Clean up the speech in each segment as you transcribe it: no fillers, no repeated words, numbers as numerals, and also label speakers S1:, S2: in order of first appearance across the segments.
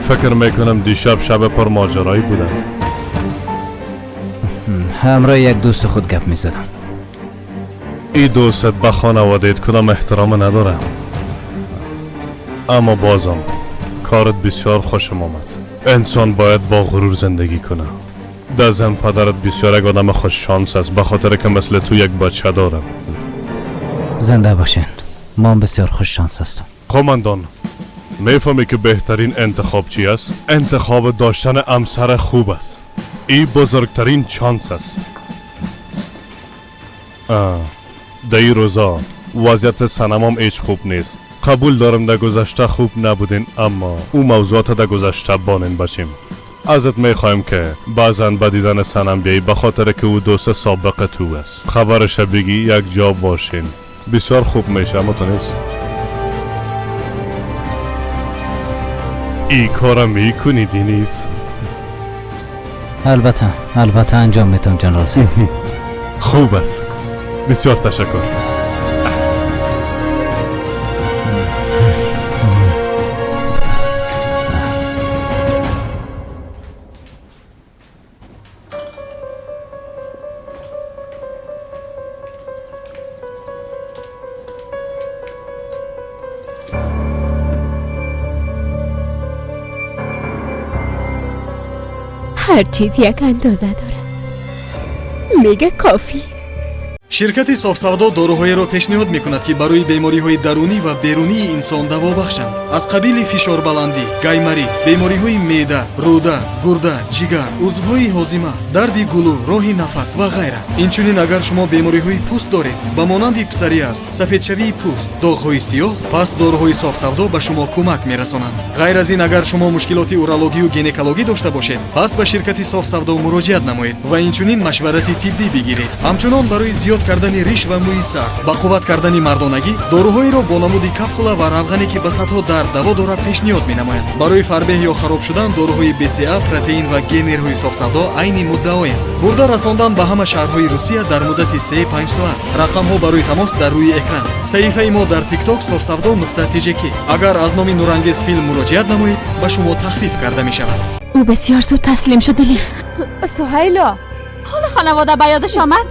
S1: فکر میکنم دیشب شب پر ماجرایی بودم.
S2: همراه یک دوست خود گپ میزدم.
S1: ای دوست به خانواده‌ات کدام احترام نداره، اما بازم کارت بسیار خوشم آمد. انسان باید با غرور زندگی کنه. دزم پدرت بسیار یک آدم خوش شانس است، به خاطر که مثل تو یک بچه دارم.
S2: زنده باشین. ما بسیار خوش شانس هستم.
S1: قومندان، میفهمی که بهترین انتخاب چی است؟ انتخاب داشتن همسر خوب است. این بزرگترین شانس است. در این روزا وضعیت سنمام هیچ خوب نیست. قبول دارم در گذشته خوب نبودین، اما او موضوعات در گذشته بانین باشیم. ازت میخوایم که بعضن به دیدن سنم بیایی، به خاطر که او دوست سابق تو است. خبرش بگی یک جا باشین. بسیار خوب میشه، اما تو نیست. ای کارم میکنی دینیز؟
S2: البته انجام میتونم جنرال صاحب.
S1: خوب است، بسیار تشکر.
S3: هر چیز یک اندازه داره. میگه کافی.
S4: شرکت صاف‌سودا داروهایро пешниҳод мекунад ки барои бемориҳои дарунӣ ва берунии инсон даво бахшанд. аз қабили фишорбаландӣ, гаймарид, бемориҳои меъда, рӯда, гурда, ҷигар, узвҳои ҳозима, дарди гулӯ, роҳи нафас ва ғайра. инчунин агар шумо бемориҳои пӯст доред ба монанди псориаз, сафедшавии пӯст, доғҳои сиёҳ, пас дороҳои софсавдо ба шумо кӯмак мерасонанд. ғайр аз ин, агар шумо мушкилоти урологию гинекологӣ дошта бошед, пас ба ширкати софсавдо муроҷиат намоед ва инчунин машварати тиббӣ бигиред. ҳамчунон барои зиёд кардани риш ва мӯи сар, ба қувват кардани мардонагӣ, дороҳоеро бо намуди капсула ва равғане ки ба сатҳо дард даво дорад пешниҳод менамояд. барои фарбеҳ ё хароб шудан дороҳои БЦА, протеин ва генерҳои софсавдо айни муддаоянд. бурда расондан ба ҳама шаҳрҳои Русия дар муддати 3-5 соат. рақамҳо барои тамос дар рӯи экран. саҳифаи мо дар TikTok sofsavdo.tjk. агар аз номи нурангез филм муроҷиат намоед, ба шумо тахфиф карда мешавад.
S3: او بسیار زود تسلیم شد لیف.
S5: سهیلا،
S3: حال خانواده به یادش آمد،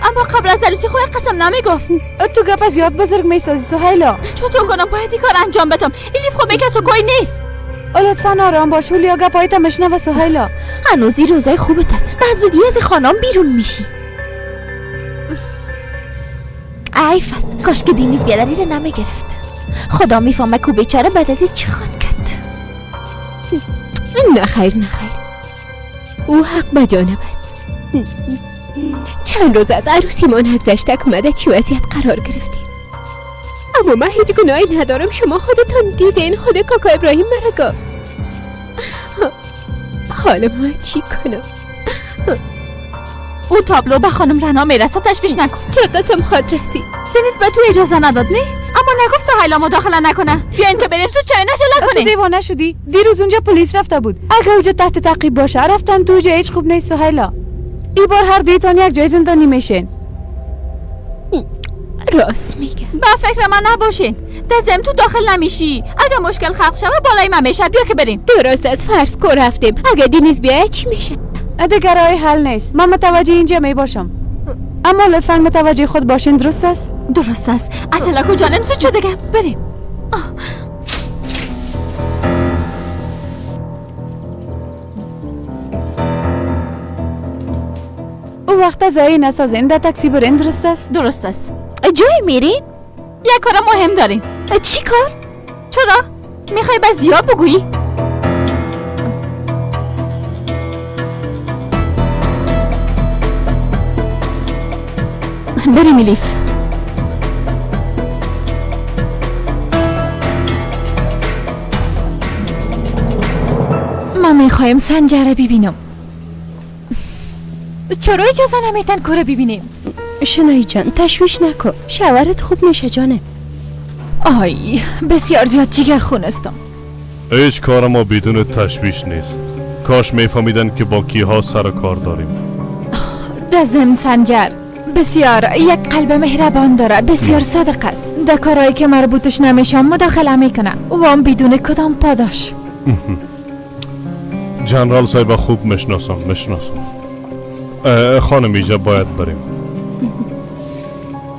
S3: اما قبل از عروسی خود قسم نمیگفت.
S5: تو گپ از یاد بزرگ میسازی سهیلا.
S3: چطور کنم؟ باید این کار انجام بدم. لیف خب کس کوی نیست.
S5: لطفا آرام باش، هولیا گپایت مشنوه سهیلا.
S3: هنوز این روزای خوبت است. بعد زودی از خانم بیرون میشی. عیفس، کاش که دینیز بیادری رو نمیگرفت. خدا میفهمه که بیچاره بعد از این چی خواد کرد. نه خیر. او حق به جانب است. چند روز از عروسیمان نگذشته اومده چی وضعیت قرار گرفتیم. اما من هیچ گناهی ندارم. شما خودتان دیدین. خود کاکا ابراهیم مرا گفت. حالا من چی کنم؟ او تابلو به خانم رنا میرسه. تشویش نکن. چه قسم خود رسید. دنیز به تو اجازه نداد نه؟ اما نگفت سهیلا مداخله نکنه. بیاین که بریم زود چای نشه نکنی.
S5: تو دیوانه شدی؟ دیروز اونجا پلیس رفته بود. اگه اونجا تحت تعقیب باشه رفتن تو، هیچ خوب نیست سهیلا. این بار هر دویتان یک جای زندانی میشین.
S3: راست میگه. با فکر من نباشین. دزم تو داخل نمیشی. اگه مشکل خلق شوه بالای من میشه. بیا که بریم. درست از فرض کو رفتیم. اگه دینیز بیای چی میشه؟
S5: دیگه راهی حل نیست. من متوجه اینجا میباشم، اما لطفا متوجه خود باشین. درست است؟
S3: درست است. عجله کو جانم زود شده دیگه. بریم.
S5: او وقت زایی نسازین. در تاکسی برین. درست است؟
S3: درست است. جایی میرین؟ یک کار مهم داریم. چی کار؟ چرا؟ میخوای به زیا بگویی؟ بریم لیف. من میخوایم سنجر ببینم. چرا اجازه نمیتن کوره ببینیم؟
S6: شنایی جان تشویش نکن، شوهرت خوب میشه جانه.
S3: آی بسیار زیاد جیگرخون هستم.
S1: هیچ کار ما بدون تشویش نیست. کاش میفهمیدن که با کیها سر کار داریم.
S3: دزم سنجر بسیار یک قلب مهربان داره. بسیار صادق است. در کارهایی که مربوطش نمیشم مداخله میکنه و هم بدون کدام پاداش.
S1: جنرال صاحب خوب میشناسم. خانم اینجا باید بریم.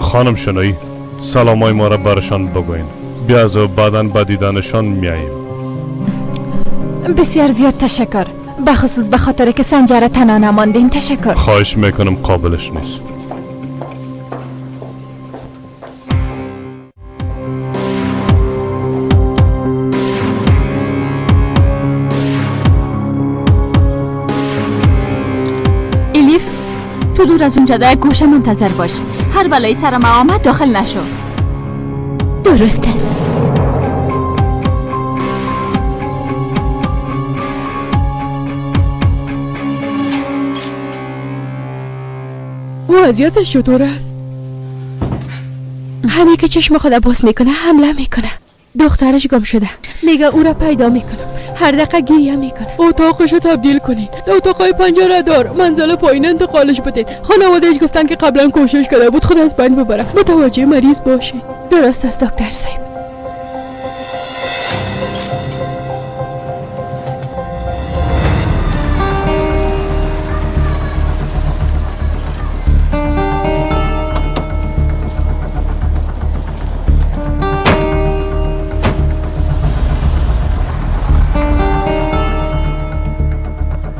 S1: خانم شنایی سلامای ما را برشان بگوین. بیاز و بعداً با دیدنشان میاییم.
S6: بسیار زیاد تشکر، بخصوص به خاطر که سنجره تنها نماندین. تشکر.
S1: خواهش میکنم، قابلش نیست.
S3: الیف تو دور از اونجا در گوشه منتظر باش. هر بلایی سر ما آمد داخل نشو.
S6: درست است.
S5: وضعیتش چطور است؟
S6: همین که چشم خدا باز میکنه حمله میکنه. دخترش گم شده. میگه او را پیدا میکنم. هر دقیقه گریه میکنه.
S5: اتاقشو تبدیل کنین. اتاقای پنجره دار. منزل پایین انتقالش بدین. خانوادهش گفتن که قبلا کوشش کرده بود خود از بین ببره. متوجه مریض باشین.
S6: درست است دکتر صاحب.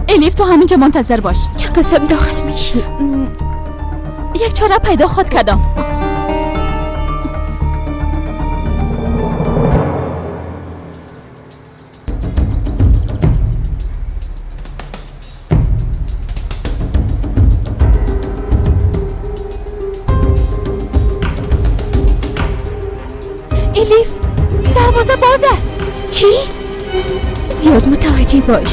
S3: الیف تو همینجا منتظر باش.
S6: چه قسم داخل میشی؟
S3: یک چاره پیدا خود کردم. الیف دروازه باز است.
S6: چی؟ زیاد متوجه باش.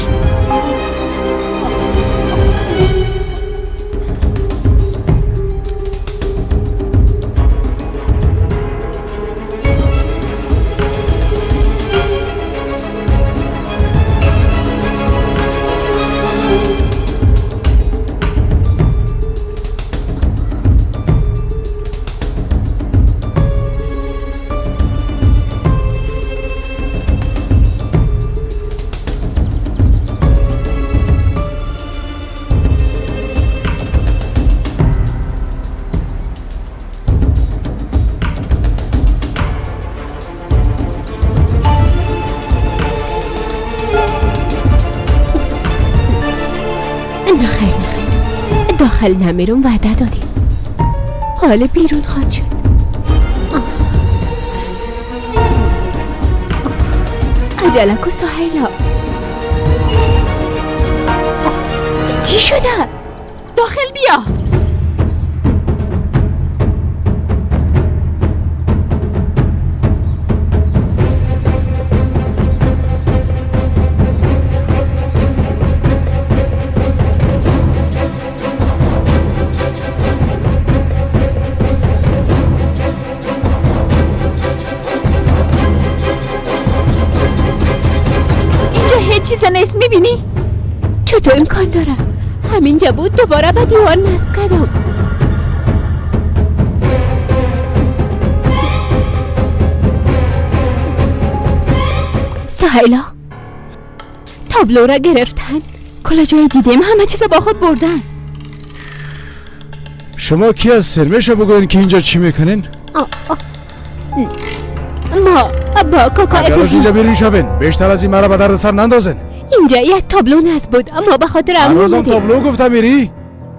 S6: نخیر داخل نمیرون وعده دادیم. حال بیرون خواهد شد. عجله کو سهیلا. چی شده؟
S3: داخل بیا. چیز نیست میبینی؟
S6: چطور امکان داره؟ همینجا بود دوباره به دیوار نصب کردم. سهیلا تابلو را گرفتن.
S3: کلا جای دیدیم همه چیز با خود بردن.
S7: شما کی از سرمشو بگوین که اینجا چی میکنین؟
S6: ما با کاکا
S7: اگرش
S6: ابراهیم
S7: اینجا بیرون شوین. بیشتر از این مرا به درد سر نندازین.
S6: اینجا یک تابلو نصب بود اما به خاطر امون
S7: هنوزم
S6: اومدیم.
S7: تابلو گفتم میری؟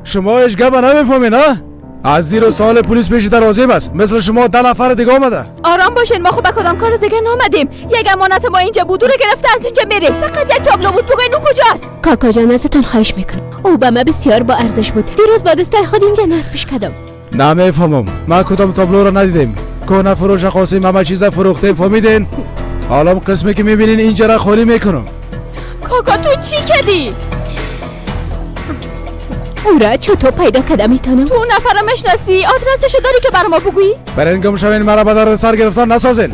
S7: شما اشگاه نمیفهمین ها؟ از زیر سال پلیس پیش در عازم است. مثل شما 10 نفر دیگه آمده.
S3: آرام باشین، ما خب به کدام کار دیگه نامدیم. یک امانت ما اینجا بود، رو گرفته از اینجا میریم. فقط یک تابلو بود، بگوین اون کجاست؟
S6: کاکا جان ازتان خواهش میکنم. او به من بسیار با ارزش بود. دیروز با دوستای خود اینجا نصبش کردم.
S7: نمیفهمم. ما کدام تابلو رو ندیدیم. کهنه فروش قاسم همه چیز فروخته فهمیدین؟ حالا قسمی که میبینین اینجا را خالی میکنم.
S3: کاکا تو چی کردی؟
S6: او را چطور پیدا کردم میتونم؟
S3: تو اون نفر رو میشناسی؟ آدرسشو داری که برام بگویی؟
S7: برای گم شوین مرا به درد سر گرفتار نسازین.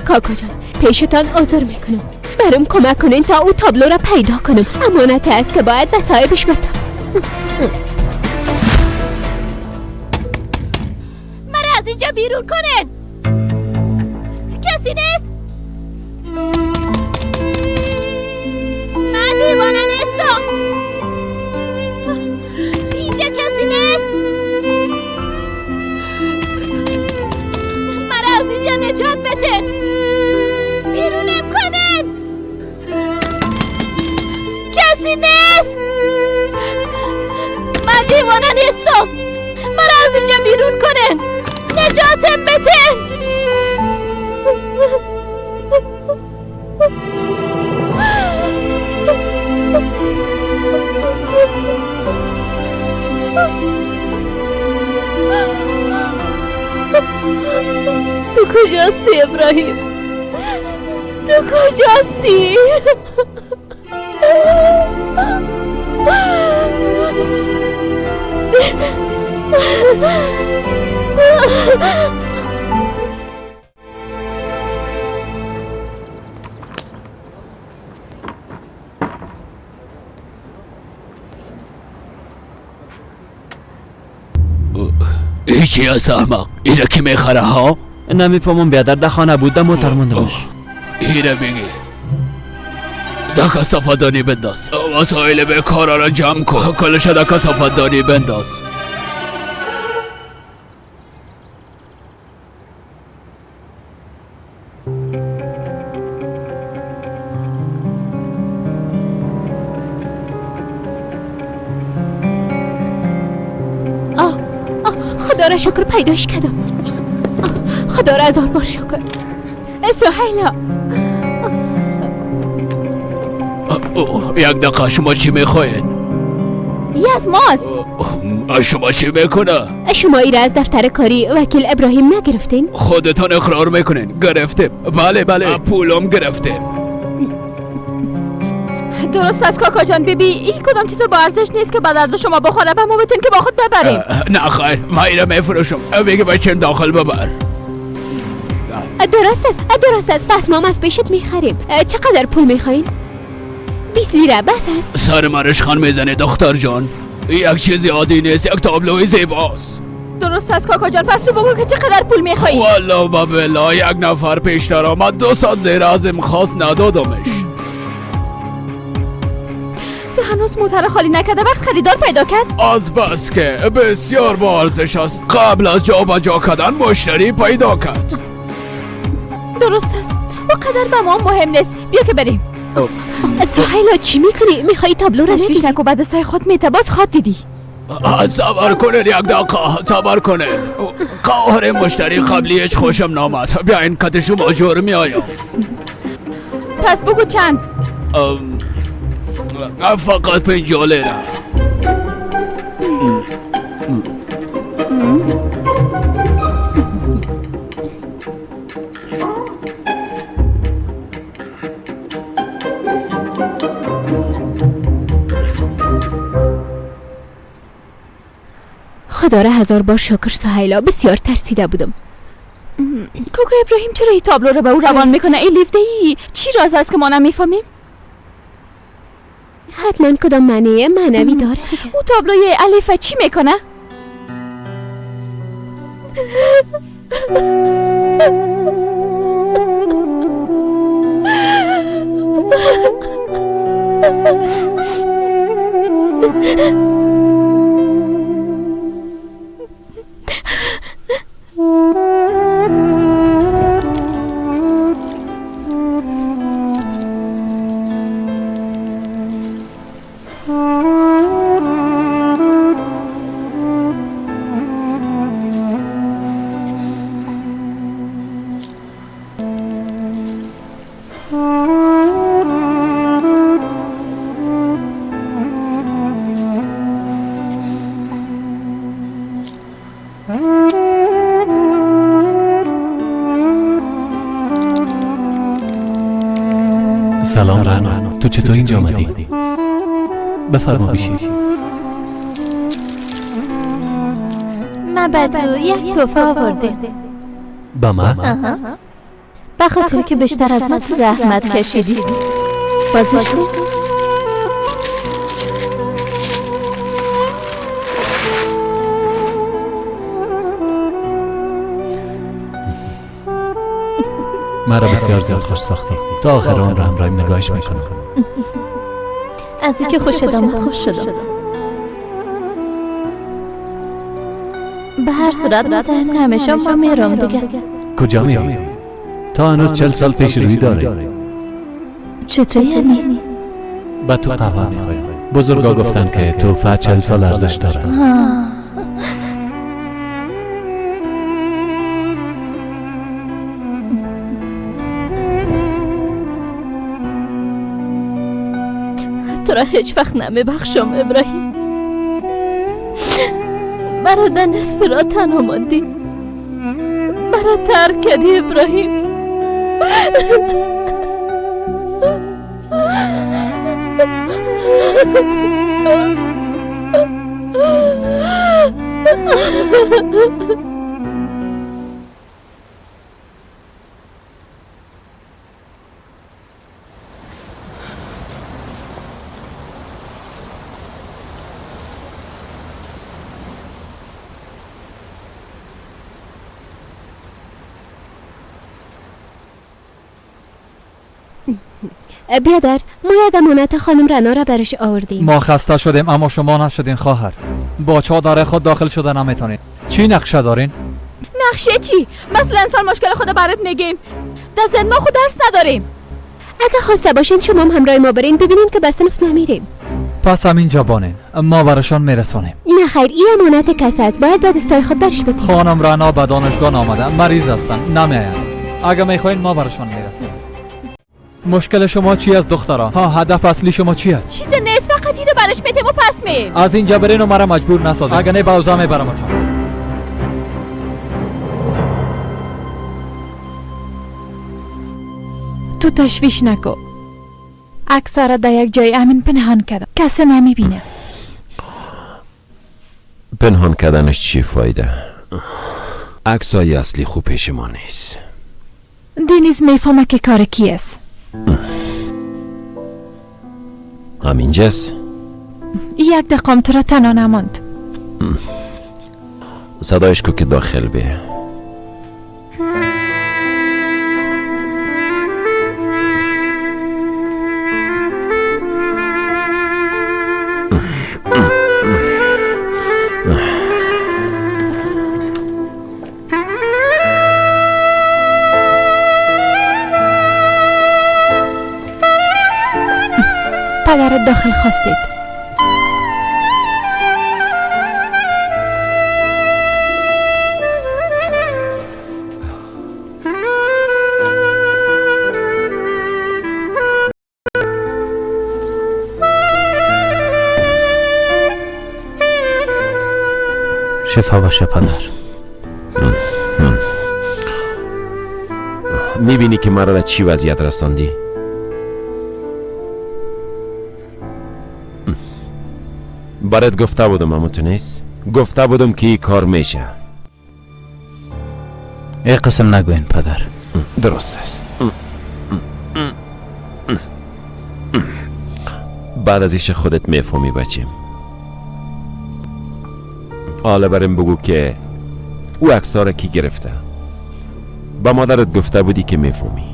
S6: کاکا جان پیشتان عذر میکنم. برام کمک کنین تا او تابلو را پیدا کنم. امانت است که باید به صاحبش بدم.
S3: مرا از اینجا بیرون کنین. کسی نیست؟ من
S6: دیوانه نیستم. اینجا کسی نیست. مرا از اینجا نجات بده. بیرونم کنن. کسی نیست. من دیوانه نیستم. مرا از اینجا بیرون کنن. نجاتم بده. تو کجاستی ابراهیم؟ تو کجاستی؟
S8: چی هست احمق؟ اینه که میخره ها؟
S2: نمیفهمم بیادر در خانه بودم محترمانده باش.
S8: اینه بگی در کسافتدانی بنداز. وسایل به کارا را جمع کن. کلش در کسافتدانی بنداز.
S6: خدا را شکر پیداش کردم. خدا را هزار بار شکر. سهیلا
S8: یک دقیقه شما چی میخواین؟
S3: از ماست.
S8: شما چی میکنه؟
S6: شما ای را از دفتر کاری وکیل ابراهیم نگرفتین؟
S8: خودتان اقرار میکنین گرفتیم. بله پولم گرفتیم.
S3: درست است کاکا جان. بیبی این کدام چیز با ارزش نیست که به درد شما بخوره و ما بتونیم که با خود ببریم.
S8: نه خیر من اینو میفروشم. بگی بچم داخل ببر.
S6: درست است بس ما از پیشت میخریم. چقدر پول میخواین؟ 20 لیره بس است. سر
S8: مرش خان میزنه دختر جان. یک چیزی عادی نیست. یک تابلوی زیباست.
S3: درست است کاکا جان. پس تو بگو که چقدر پول میخوایی.
S8: والله بالله یک نفر پیشتر آمد 200 لیره ازم خواست ندادمش.
S3: تو هنوز موتر خالی نکرده وقت خریدار پیدا کرد؟
S8: از بس که بسیار با ارزش است. قبل از جا به جا کردن مشتری پیدا کرد.
S3: درست است. و قدر به ما مهم نیست. بیا که بریم.
S6: سهیلا چی میکنی؟ میخوایی تابلو را
S3: تشویش نکو. بعد سای خود میتباز خواد دیدی.
S8: صبر کنین یک دقیقه. صبر کنین. قهر مشتری قبلی هیچ خوشم نامد. بیاین کت شما جور میایم.
S3: پس بگو چند؟
S8: فقط 50 لیره.
S6: خدا را هزار بار شکر سهیلا. بسیار ترسیده بودم.
S3: کوکو ابراهیم چرا این تابلو رو به او روان میکنه؟ ای لیفته ای چی راز است که ما نمیفهمیم؟
S6: حتما کدام معنی معنوی داره دیگه.
S3: او تابلوی الف چی میکنه؟
S9: سلام رعنا، تو چطور اینجا آمدی؟ بفرما بیشی.
S6: ما به تو یک تحفه آورده.
S9: با من؟
S6: به خاطر که بیشتر از من تو زحمت کشیدی. بازش کن.
S9: مرا بسیار زیاد خوش ساختی. تا آخر عمر همراهیم نگاهش میکنم.
S6: از اینکه خوش آمد خوش شدم. به هر صورت مزاحم نمیشم، ما میرم دیگه.
S9: کجا میری؟ تا هنوز 40 سال پیش روی داره.
S6: چطور یعنی؟
S9: با تو قهوه میخوایم. بزرگا گفتن که توفه 40 سال ارزش داره.
S6: تو را هیچ وقت نمیبخشم ابراهیم. مرا در نصف را تنها ماندی، مرا ترک کردی ابراهیم. بیادر، ما یک امانت خانم رنا را برش آوردیم.
S10: ما خسته شدیم اما شما نشدین خواهر. با چادر خود داخل شده نمیتونین. چی نقشه دارین؟
S3: نقشه چی؟ مثلا انسان مشکل خود برات میگیم. دست ما خود درس نداریم.
S6: اگه خواسته باشین شما هم همراه ما برین، ببینین که به صنف نمیریم.
S10: پس همینجا بانین، ما برشان میرسونیم.
S6: نه خیر، این امانت کسی است، باید به دستای خود برش بدین.
S10: خانم رنا به دانشگاه آمده، مریض هستن، نمیاین. اگه میخواین ما برشان میرسونیم. مشکل شما چی است دخترا؟ هدف اصلی شما چی است؟
S3: چیز نیست، فقط اینو برش میتیم و پس مییم.
S10: از اینجا برین و مرا مجبور نسازین. اگه نه باوزا میبرمتون.
S5: تو تشویش نکو. عکس را در یک جای امن پنهان کردم، کسی نمیبینه.
S11: پنهان کردنش چی فایده؟ عکسای اصلی خوب پیش ما نیست.
S5: دینیز میفهمه که کار کی است.
S11: همینجاست؟
S5: یک دقیقه تو را تنها نماند.
S11: صدایش کو که داخل به.
S5: پدرت داخل خواستید.
S2: شفا باشه پدر.
S11: میبینی که مرا را چی وضعیت رساندی؟ برات گفته بودم اما تو نیست. گفته بودم که این کار میشه.
S2: ای قسم نگوین پدر.
S11: درست است. بعد از ایش خودت میفهمی بچیم. حالا بریم بگو که او عکس‌ها را کی گرفته. با مادرت گفته بودی که میفهمی.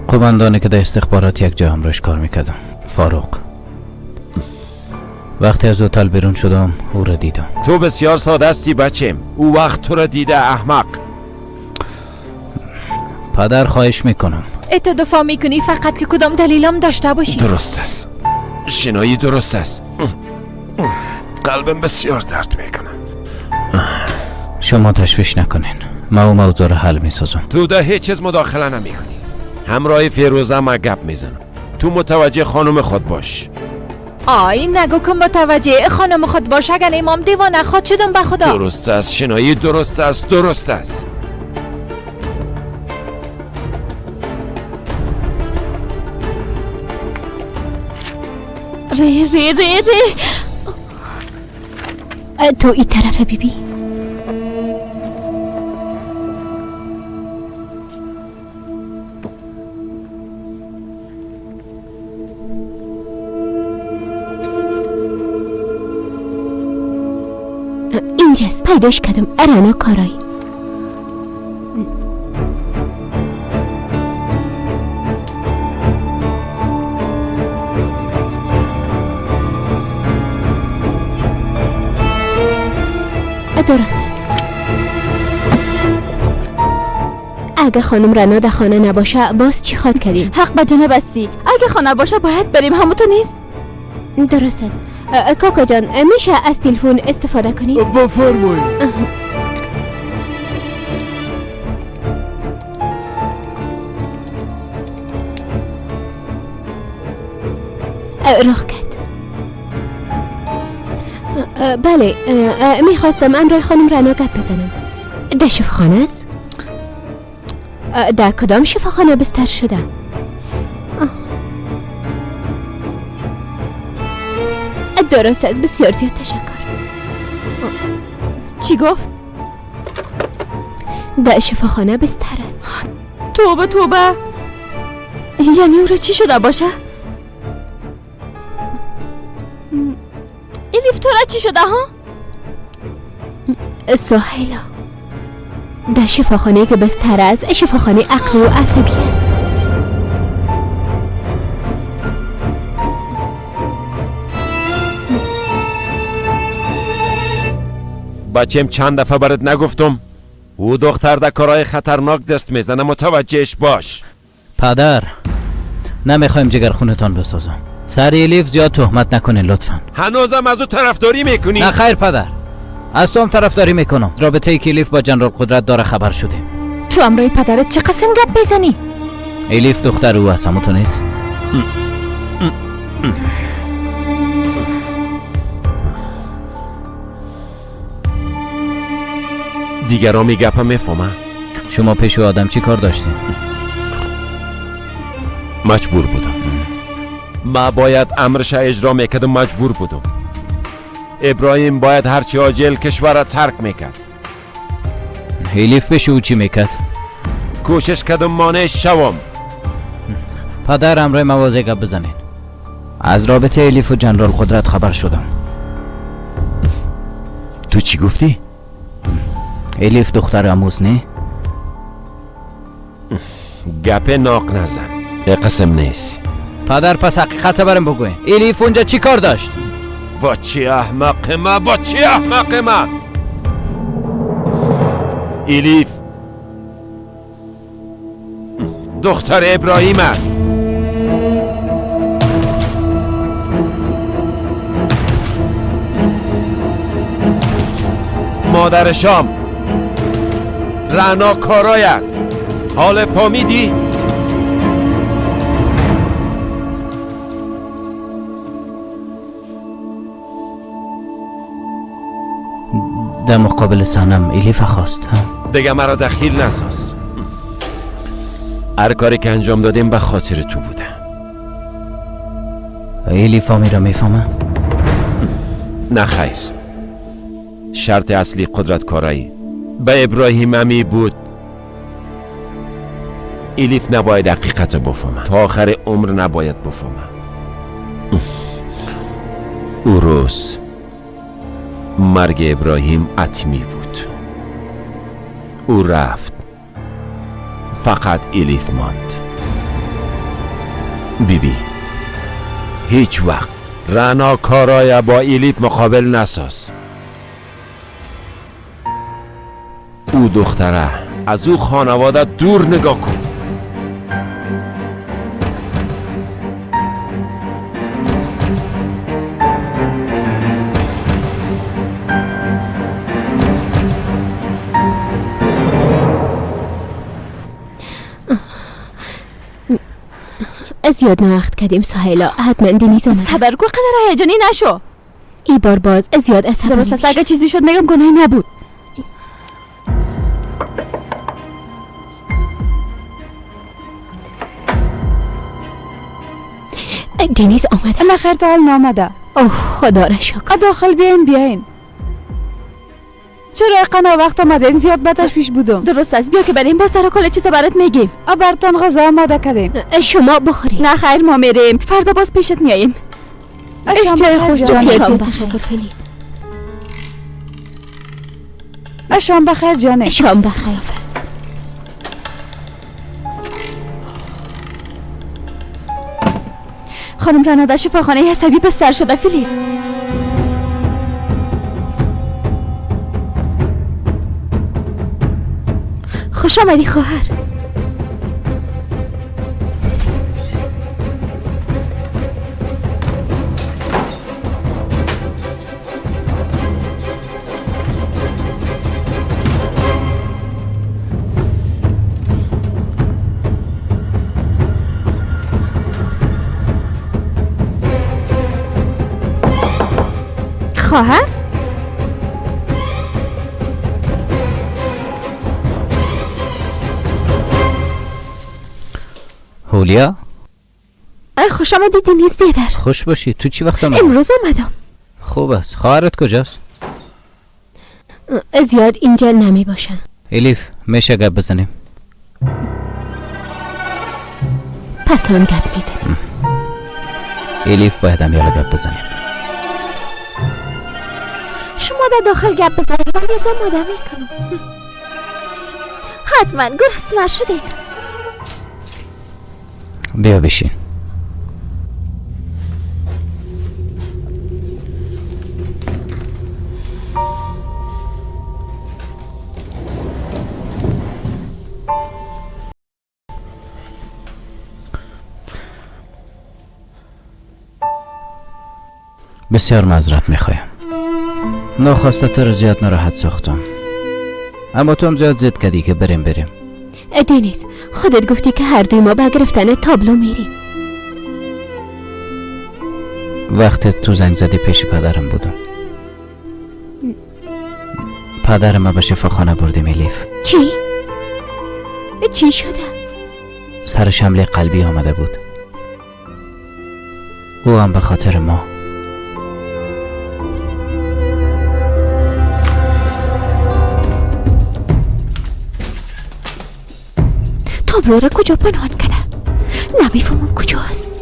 S2: قماندانی که در استخبارات یک جا همراهش کار میکردم، فاروق. وقتی از هتل بیرون شدم او را دیدم.
S11: تو بسیار ساده استی بچیم. او وقت تو را دیده احمق.
S2: پدر خواهش میکنم.
S5: تو دفاع میکنی فقط که کدام دلیلم داشته باشی.
S11: درست است. شنایی درست است. قلبم بسیار درد میکنه.
S2: شما تشویش نکنین، ما او موضوع را حل میسازم.
S11: تو در هیچ چیز مداخله نمیکنی. همراه فیروزه ما گپ میزنم. تو متوجه خانم خود باش.
S5: آی نگو که متوجه خانم خود باش. اگر امام دیوانه خود شدم به خدا.
S11: درست است شنایی، درست است، درست است.
S3: ری ری ری ری.
S6: تو این طرف بیبی. اینجاست، پیداش کردم. رنا کارایی. درست است. اگه خانم رنا در خانه نباشه باز چی خواد کردیم؟
S3: حق به جناب استی. اگه خانه باشه باید بریم، همونطور نیست؟
S6: درست است. کاکا جان میشه از تلفن استفاده کنی؟
S7: بفرمایید.
S6: راه کرد. بله، میخواستم امرای خانم رنا گپ بزنم. در شفاخانه است؟ در کدام شفاخانه بستر شده؟ درست است، بسیار زیاد تشکر.
S3: چی گفت؟
S6: در شفاخانه بستر است.
S3: توبه توبه. یعنی او را چی شده باشه؟ الیف تو را چی شده ها؟
S6: سهیلا، در شفاخانه که بستر است شفاخانه عقلی و عصبی است.
S11: بچم چند دفعه برات نگفتم او دختر در کارهای خطرناک دست میزنه، متوجهش باش.
S2: پدر، نمیخوایم جگرخونتان بسازم. سر الیف زیاد تهمت نکنین لطفا.
S11: هنوزم از او طرفداری میکنی؟
S2: نه خیر پدر، از تو هم طرفداری میکنم. رابطه ای که الیف با جنرال قدرت داره خبر شدیم.
S3: تو امروی پدرت چه قسم گپ میزنی؟
S2: الیف دختر او هست، همون تو نیست؟
S11: دیگران گپم میفهمن.
S2: شما پیش آدم چی کار داشتین؟
S11: مجبور بودم. ما باید امرش اجرا میکردم، مجبور بودم. ابراهیم باید هرچی عاجل کشور را ترک میکرد.
S2: الیف پیش او چی میکرد؟
S11: کوشش کردم مانع شوم.
S2: پدر امرای موازه گپ بزنین. از رابطه الیف و جنرال قدرت خبر شدم.
S11: تو چی گفتی؟
S2: الیف دختر اموس نه؟
S11: گپ ناق نزن، قسم نیست.
S2: پدر پس حقیقت برم بگوین، الیف اونجا چی کار داشت؟
S11: با چی احمق ما، با چی احمق ما. الیف دختر ابراهیم است. مادر شام رنا کارای است. حال فهمیدی؟
S2: در مقابل سنم الیف خواست.
S11: دیگه مرا دخیل نساز. هر کاری که انجام دادیم به خاطر تو بوده.
S2: الیف همی را میفهمه؟
S11: نه خیر. شرط اصلی قدرت کارایی به ابراهیم امی بود. الیف نباید حقیقت بفهمه، تا آخر عمر نباید بفهمه. او روز مرگ ابراهیم حتمی بود. او رفت، فقط الیف ماند. بیبی هیچ وقت رنا کارای با الیف مقابل نساز. او دختره از او خانواده دور نگاه کن.
S6: زیاد وقت کردیم سهیلا، حتما دنیز آمده.
S3: صبر کن، قدر هیجانی نشو.
S6: ای بار باز زیاد عصبانی
S3: درست است، اگه چیزی شد میگم گناهی نبود.
S6: دنیز آمده؟
S3: نه خیر، تا حال نامده.
S6: اوه خدا را شکر.
S3: داخل بیاین. چرا قنا وقت آمدین؟ زیاد به تشویش بودم. درست است، بیا که بریم با سر و کل چیز برات میگیم. براتون غذا آماده کردیم.
S6: شما بخورید.
S3: نه خیر، ما میریم، فردا باز پیشت میاییم.
S6: اشتر خوش جانه. تشکر فلیز.
S3: شام بخیر جانه.
S6: شام بخیر. حافظ.
S3: خانم رنا در شفاخانه عصبی بستر شده فلیز.
S6: خوش آمدی خواهر. خواهر؟
S2: هولیا
S6: ای خوش آمدی دنیز بیادر.
S2: خوش باشی. تو چی وقت آمدی؟
S6: امروز آمدم.
S2: خوب است. خواهرت کجاست؟
S6: زیاد اینجا نمی باشن.
S2: الیف میشه گپ بزنیم؟
S6: پس هم گپ میزنیم.
S2: الیف باید هم یالا گپ بزنیم.
S6: شما در داخل گپ بزنیم من یه زن مادر میکنم. حتما گرست نشده.
S2: بیا بشین. بسیار معذرت میخوایم. ناخواسته تو رو زیاد ناراحت ساختم، اما تو هم زیاد ضد کردی که بریم.
S6: دنیز خودت گفتی که هر دوی ما به گرفتن تابلو میریم.
S2: وقتی تو زنگ زدی پیش پدرم بودم. پدرم ما به شفاخانه بردیم الیف.
S6: چی شده؟
S2: سرش حمله قلبی آمده بود. او هم به خاطر ما.
S6: تابلو را کجا پنهان کردن؟ نمیفهمم کجاست.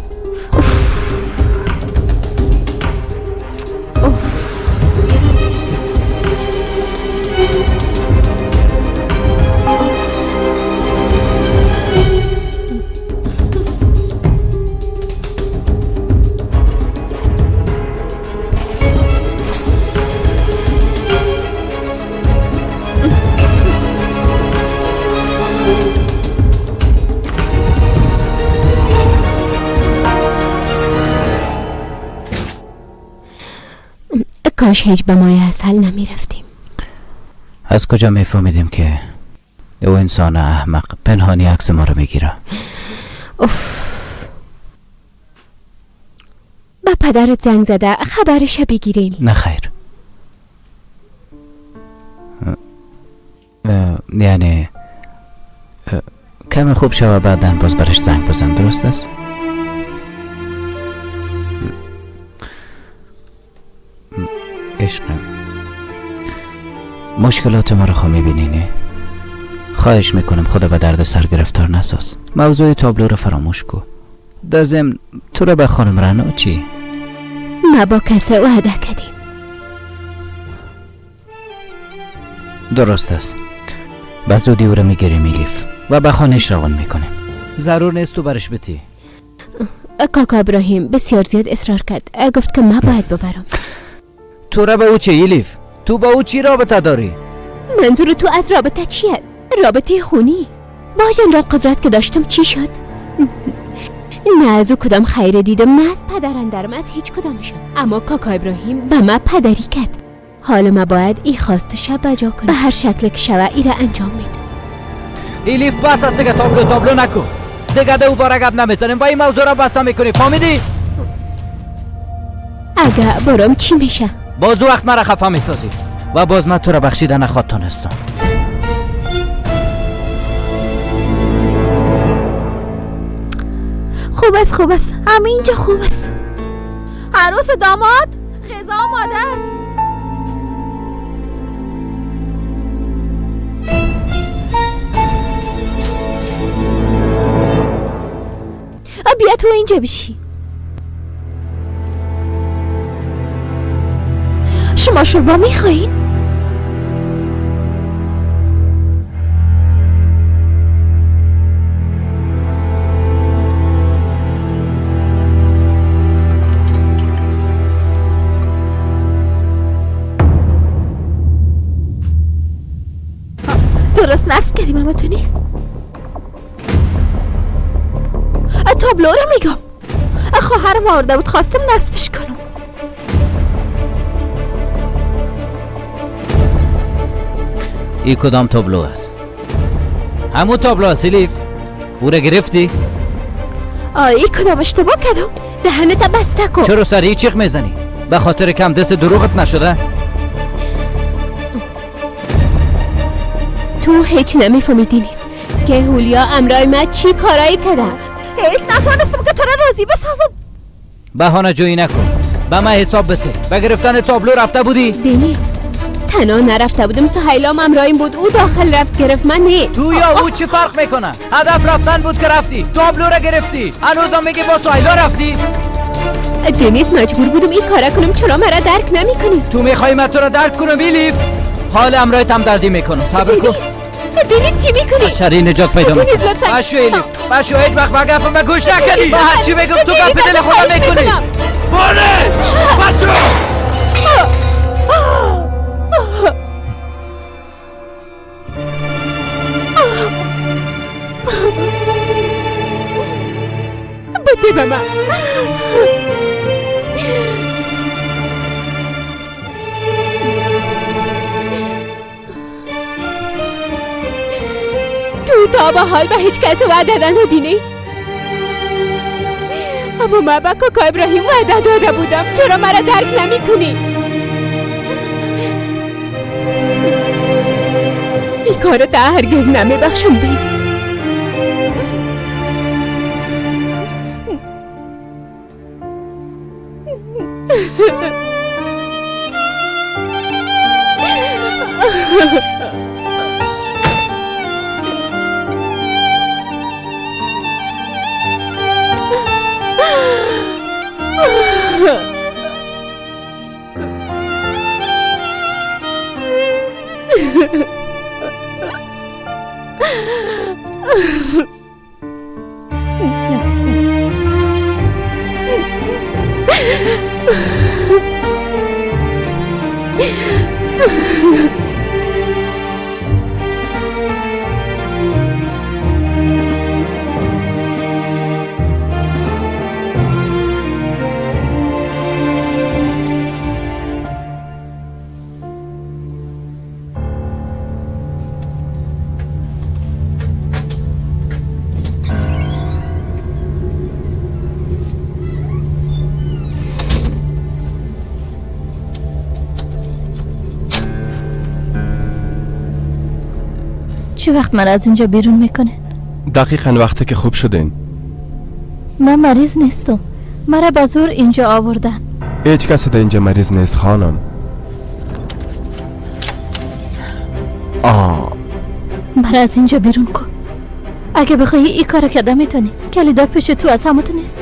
S6: کاش هیچ به مایه اصل نمی رفتیم.
S2: از کجا می فهمیدیم که او انسان احمق پنهانی عکس ما رو میگیره؟
S6: با پدرت زنگ زده خبرش بگیریم.
S2: نه خیر. یعنی کم خوب شوه بعداً باز برش زنگ بزن، درست است؟ عشقم مشکلات ما رو خواهی میبینی. خواهش میکنم خدا به درد سر گرفتار نساز. موضوع تابلو رو فراموش کو. در ضمن تو رو به خانم رنا چی؟
S6: ما با کسی وعده کردیم.
S2: درست است. به زودی او رو میگیریم الیف و به خانهش روان میکنیم. ضرور نیست تو برش بتی.
S6: کاکا ابراهیم بسیار زیاد اصرار کرد. گفت که ما باید ببرم.
S2: تو را به او چه الیف؟ تو با او چی رابطه داری؟
S6: منظور تو از رابطه چی است؟ رابطه خونی. با جنرال قدرت که داشتم چی شد؟ نه از او کدام خیر دیدم، نه از پدرندرم، از هیچ کدامشون. اما کاکا ابراهیم به ما پدری کرد. حالا ما باید ای خواستش بجا کنم. به هر شکل که شوه ای را انجام میدم.
S2: الیف بس است دیگه، تابلو نکن دیگه. به او باره گپ نمیزنیم و این موضوع را بسته میکنی، فهمیدی؟
S6: اگه برام چی میشه؟
S2: باز وقت مرا خفه میسازی و باز من تو را بخشیده نخواد تانستم.
S6: خوب است همه اینجا خوب است. عروس داماد غذا آماده است. بیا تو اینجا بشی. شما شوربا میخواین؟ درست درست نصب کردیم اما تو نیست. تابلو رو میگم. خواهرم آورده بود خواستم نصبش کنم.
S2: ای کدام تابلو است؟ همون تابلو است لیف. او را گرفتی؟
S6: ای کدام اشتباه کردم. دهنت بسته کن.
S2: چرا سری چیخ میزنی؟ به خاطر کم دست دروغت نشده؟
S6: تو هیچ نمیفهمیدی نیست که هولیا امرای من چی کارایی کردن. هیچ نتوانستم که تو را راضی بسازم.
S2: بهانه جویی نکن. به من حساب بده. به گرفتن تابلو رفته بودی؟
S6: دینیس تنها نرفته بودم، سهیلام امرایم بود، او داخل رفت گرفت، من نه.
S2: تو یا او چی فرق میکنه؟ هدف رفتن بود که رفتی. تابلو را گرفتی. هنوزم میگی با سهیلا رفتی؟
S6: دینیس مجبور بودم این کارا کنم. چرا مرا درک نمیکنی؟
S2: تو میخوای من تو را درک کنم ایلیف؟ حال امرایت هم دردی میکنم. صبر کن.
S6: دینیس چی میکنی؟
S2: شری نجات پیدا میکنی.
S6: دینیس لطفا
S2: باشو ایلیف. باشو هیچ وقت بگم به گوش نکنی. من هر چی بگم تو گپ دل خودم میکنی. باره! باشو!
S6: بده به من. تو تا به حال به هیچ کس وعده ندادی؟ اما من به کاکا ابراهیم وعده داده بودم. چرا مرا درک نمی کنی؟ این کار تا هرگز نمی بخشم دینیس.
S3: چه وقت من از اینجا بیرون میکنه؟
S11: دقیقاً وقتی که خوب شدین.
S3: من مریض نیستم. مرا به زور اینجا آوردن.
S11: هیچ کس در اینجا مریض نیست خانم.
S3: مرا از اینجا بیرون کن. اگه بخوایی این کار کرده میتونی. کلیدا پیش تو از هموت نیست.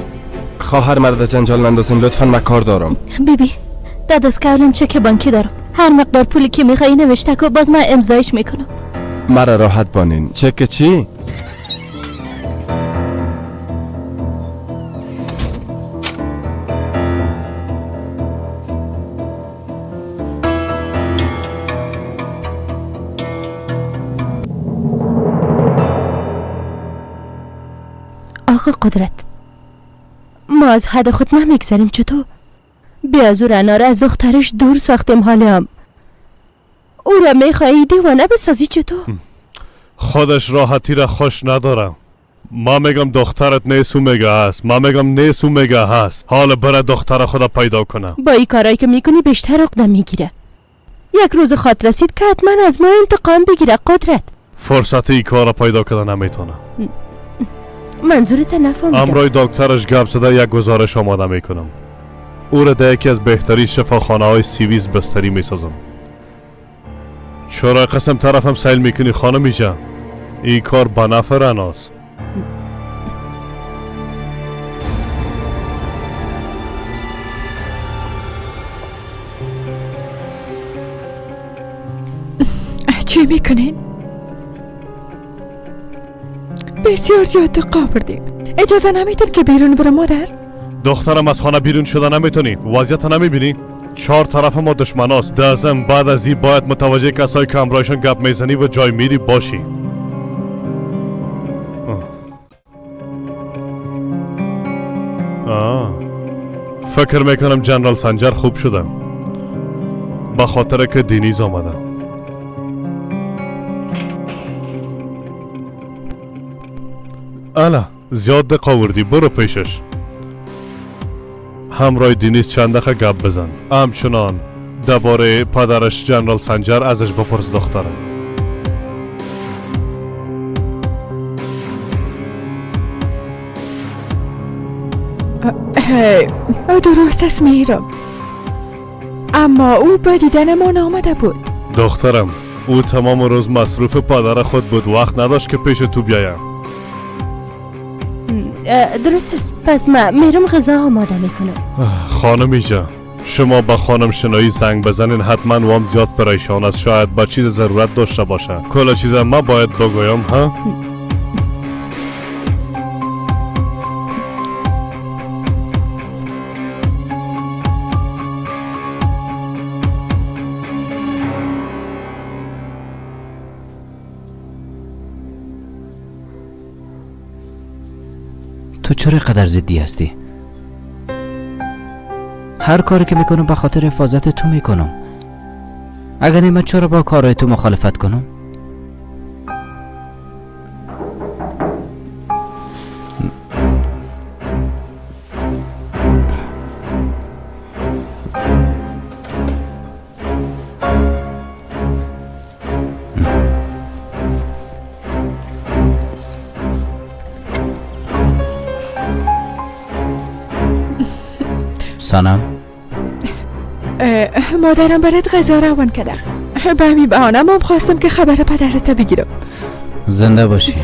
S11: خواهر مرد جنجال نندازین لطفاً، من کار دارم.
S3: بیبی دست کولم چک بانکی دارم. هر مقدار پولی که میخوایی نوشته کو، باز من امضایش میکنم.
S11: مرا راحت بانین. چک چی؟
S6: آقا قدرت، ما از حد خود نمیگذریم. چطور؟ بیا زور انا را از دخترش دور ساختیم. حالم او را میخوایی دیوانه بسازی. چطور؟
S1: خودش راحتی را خوش ندارم. ما میگم دخترت نیسو میگه هست، ما میگم نیسو میگه هست. حالا برای دختر خدا پیدا کنم.
S6: با این کارایی که میکنی بیشتر عقده میگیره. یک روز خاط رسید که حتما از ما انتقام بگیره. قدرت
S1: فرصت این کار را پیدا کردن نمیتونم.
S6: منظورت نفهمیدم.
S1: امروی دکترش گپ زده یک گزارش آماده میکنم. او را در یکی از بهترین شفاخانه های سیویز بستری میسازم. چرا قسم طرفم سیل میکنی خانمی جان؟ این کار به نفع رناست.
S5: چی میکنین؟ بسیار زیاد دقا بردیم. اجازه نمیدید که بیرون برم مادر؟
S1: دخترم از خانه بیرون شده نمیتونی. وضعیت نمیبینی؟ 4 طرف ما دشمن است. دازم بعد از این باید متوجه کسایی که همراهشان گپ میزنی و جای میری باشی. فکر میکنم جنرال سنجر خوب شدم به خاطر که دینیز آمدم. الا زیاد دق آوردی، برو پیشش. همراه دینیز چند دقیقه گپ بزن. همچنان درباره پدرش جنرال سنجر ازش بپرس دخترم.
S5: درست است مهراب، اما او به دیدن ما نامده بود.
S1: دخترم او تمام روز مصروف پدر خود بود، وقت نداشت که پیش تو بیایم.
S6: درست است. پس مهرم غذا آماده میکنه.
S1: خانمی جان، شما به خانم شنایی زنگ بزنین، حتما وام زیاد پریشان است، شاید با چیز ضرورت داشته باشه. کلا چیز ما باید بگویم ها؟
S2: تو چرا قدر ضدی هستی؟ هر کاری که میکنم به خاطر حفاظت تو میکنم. اگر نه من چرا با کارهای تو مخالفت کنم؟ سنم
S5: مادرم برات غذا روان کرده. به همین بهانه هم خواستم که خبر پدرت بگیرم.
S2: زنده باشی.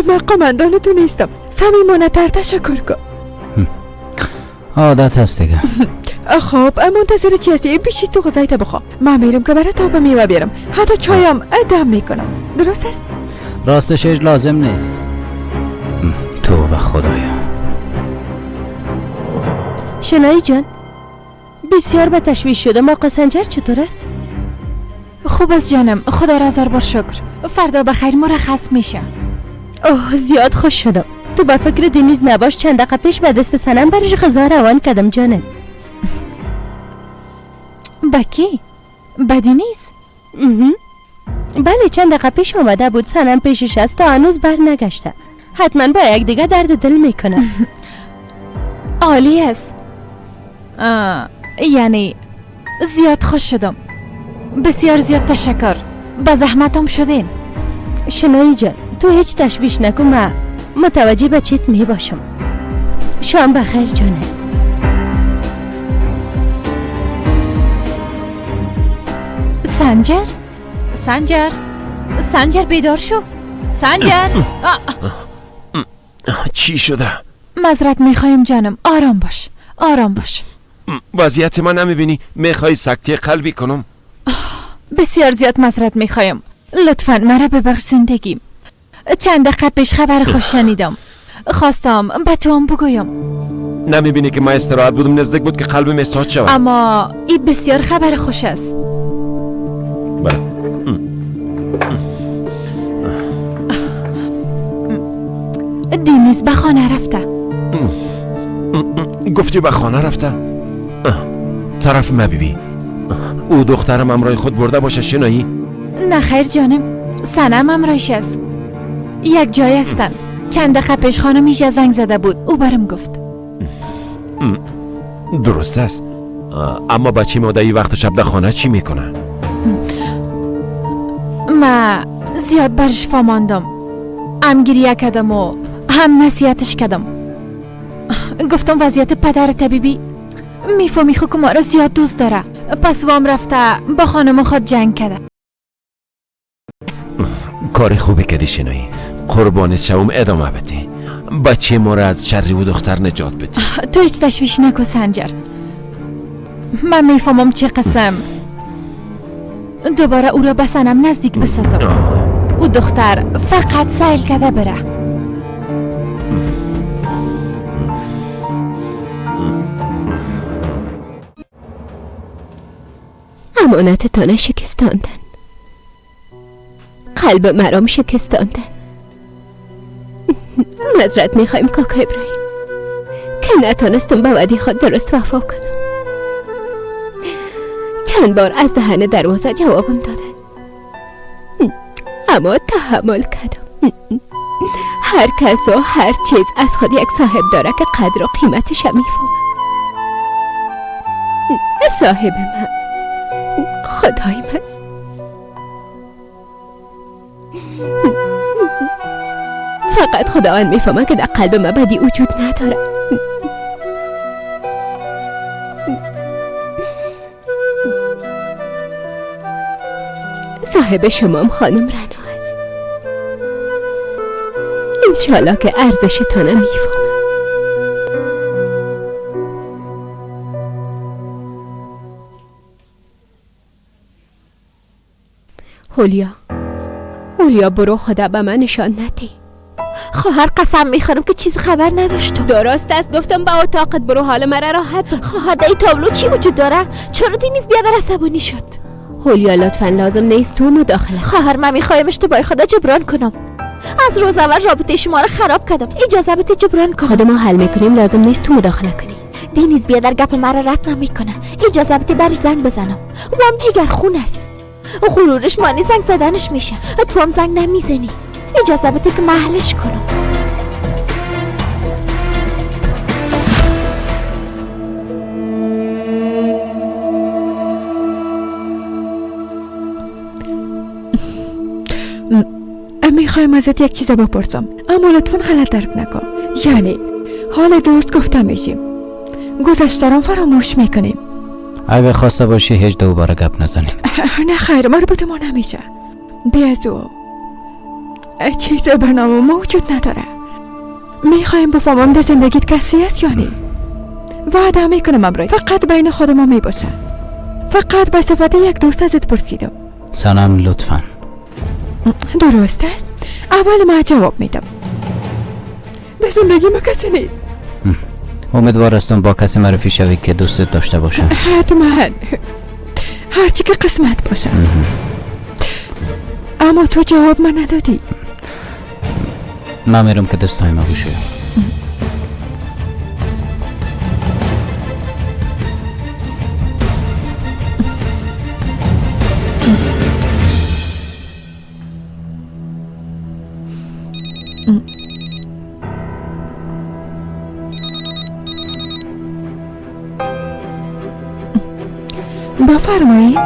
S5: من قماندان تو نیستم، صمیمانه تر تشکر کن.
S2: عادت هست دیگه.
S5: خب منتظر چی هستی؟ پیشی تو غذایت بخوا. من میرم که برات آب میوه بیارم، حتی چایم دم میکنم. درست است؟
S2: راستش لازم نیست. تو به خدایا.
S6: شنایی جان، بسیار به تشویش شدم. آقا سنجر چطور است؟
S3: خوب است جانم، خدا را هزار بار شکر. فردا بخیر مرخص میشه.
S6: اوه زیاد خوش شدم. تو به فکر دنیز نباش، چند دقیقه پیش به دست سنم برش غذا روان کردم جانم.
S3: با کی؟ با دنیز؟
S6: بله چند دقیقه پیش آمده بود، سنم پیشش است تا هنوز بر نگشته. حتما با یک دیگه درد دل میکنه.
S3: عالی است. یعنی زیاد خوش شدم. بسیار زیاد تشکر، با زحمتم شدین.
S6: شنایی جان تو هیچ تشویش نکن، من متوجه به چیت می باشم. شام بخیر جانه.
S3: سنجر؟ سنجر بیدار شو. سنجر
S11: چی شده؟
S3: معذرت میخوایم جانم، آرام باش.
S11: وضعیت ما نمیبینی؟ میخوای سکته قلبی کنم؟
S3: بسیار زیاد معذرت میخوایم، لطفاً مرا ببخش زندگیم. چند دقیقه پیش خبر خوش شنیدم، خواستم به تو هم بگویم.
S11: نمیبینی که من استراحت بودم، نزدیک بود که قلبم استارت شود.
S3: اما این بسیار خبر خوش است.
S11: بله.
S3: دینیز به خانه رفته.
S11: گفتی به خانه رفته؟ طرف ما بیبی او دخترم همراه خود برده باشه شنایی؟
S3: نه خیر جانم، سنم همراهش است. یک جای هستن. چند دقیقه پیش خانمیش زنگ زده بود، او برم گفت.
S11: درست است. اما بچه مادهی وقت شب در خانه چی میکنه؟
S3: ما زیاد برش فاماندم، هم گریه کردم و هم نصیحتش کردم. گفتم وضعیت پدر طبیبی میفهمی خود که ما را زیاد دوست داره، پس وام رفته با خانم خود جنگ کرده.
S11: کار خوبی کردی شنایی. قربان شوم ادامه بدی. بچه ما را از شر او دختر نجات بدی.
S3: تو هیچ تشویش نکن سنجر، من میفهمم چه قسم دوباره او را به سنم نزدیک بسازم. او دختر فقط سیل کرده بره.
S6: امانتتان شکستاندن، قلب مرام شکستاندن. معذرت میخوایم کاکا ابراهیم که نتانستم به وعده خود درست وفا کنم. چند بار از دهن دروازه جوابم دادن، اما تحمل کردم. هر کس و هر چیز از خود یک صاحب داره که قدر و قیمتش میفهمه. صاحب من خدایم است. فقط خداوند میفهمه که در قلب من بدی وجود نداره. صاحب شمام خانم رنا است. انشالله که ارزشتانه میفهمه. هولیا برو، خدا به من نشان ندی.
S3: خواهر قسم میخورم که چیز خبر نداشتم.
S6: درست است، گفتم به اتاقت برو، حال مرا راحت بکن.
S3: خواهر در این تابلو چی وجود داره؟ چرا دینیز بیادر عصبانی شد؟
S6: هولیا لطفا لازم نیست تو مداخله.
S3: خواهر من میخوایم اشتباه خدا جبران کنم. از روز اول رابطه شما رو خراب کردم. اجازه بده جبران کنم.
S6: خود ما حل میکنیم، لازم نیست تو مداخله کنی.
S3: دینیز بیادر گپ مرا رد نمیکنه. اجازه بده برش زنگ بزنم. وام جیگر خون است. غرورش مانی زنگ زدنش میشه. تو هم زنگ نمیزنی. اجازه بده که محلش کنم.
S5: میخوایم ازت یک چیز بپرسم، اما لطفا غلط درک نکن. یعنی حال دوست گفته میشیم، گذشته را فراموش میکنیم.
S2: اگه خواسته باشی هیچ دوباره گپ نزنیم.
S5: نه خیر، مربوط ما نمیشه. بیازو چیز برنامه ما وجود نداره. میخوایم بفهمم در زندگیت کسی است یا نه. وعده میکنم امروز فقط بین خود ما میباشه. فقط به صفت یک دوست ازت پرسیدم.
S2: سنم لطفا.
S5: درست است؟ اول ما جواب میدم. به زندگی ما کسی نیست.
S2: امیدوار هستم با کسی معرفی شوی که دوست داشته باشه.
S5: حتما، هرچی که قسمت باشه. اما تو جواب من ندادی.
S2: من میرم که دستای ما بشه.
S5: بفرمایی.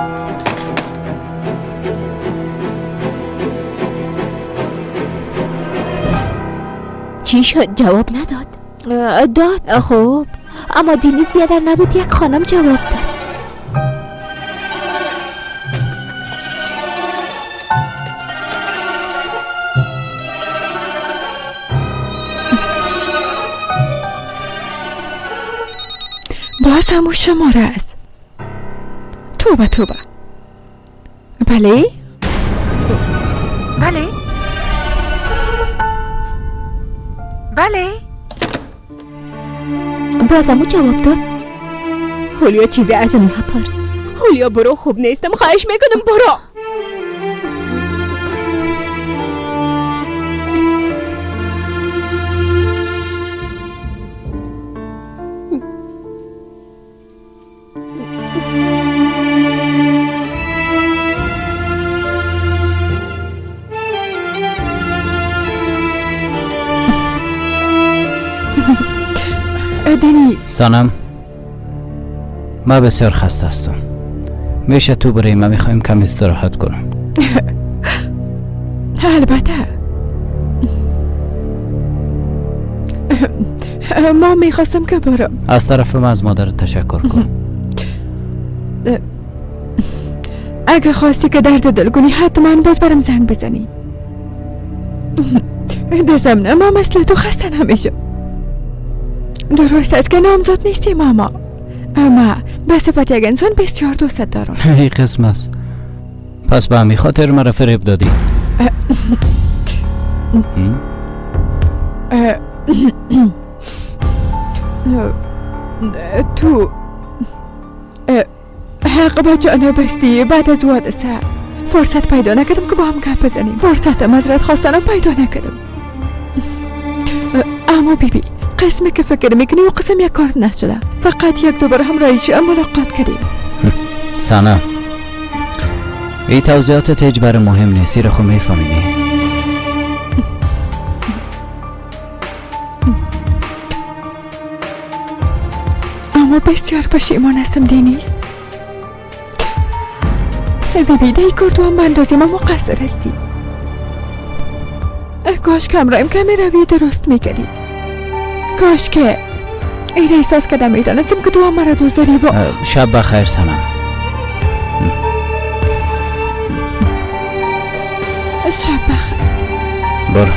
S6: چی شد؟ جواب نداد؟
S3: داد.
S6: خوب،
S3: اما دینیز بیادر نبود، یک خانم جواب داد.
S5: باز همون شماره است. توبه. بله؟
S3: باز همون جواب داد.
S6: هولیا چیزی ازم نپرس. هولیا برو، خوب نیستم، خواهش میکنم برو.
S5: دینیز.
S2: سانم، ما بسیار خسته هستم. میشه تو برای ما میخوایم کم استراحت کنم.
S5: البته. ما میخواستم که برو.
S2: از طرف من از مادرت تشکر کن.
S5: اگه خواستی که درد دل کنی حتما باز برم زنگ بزنی. دزم ما مثل تو خسته نمیشه. درست است که نامزد نیستی ماما، اما به صفت یک انسان بسیار دوست دارم.
S2: ای قسم است. پس به همی خاطر مرا فریب دادی.
S5: تو حق با جانو بستی. بعد از حادثه فرصت پیدا نکردم که با هم گپ بزنیم. فرصت معذرت خواستنم پیدا نکردم. اما بیبی قسمی که فکر میکنی و قسم یک کار نشده. فقط یک دوباره هم رایجی ملاقات کردیم.
S2: سانا این توضیحات هیچ برای مهم نیست. رو خود میفهمیدی.
S5: اما بسیار پشیمان هستم دینیز. بیبی دی کار تو هم بندازی ما مقصر هستی. کاش کمرایم کمی روی درست میکردی. کاش که این احساس کردم میدانستم که تو هم مرا دوست داری و
S2: شب بخیر سانا.
S5: شب بخیر.
S2: برو.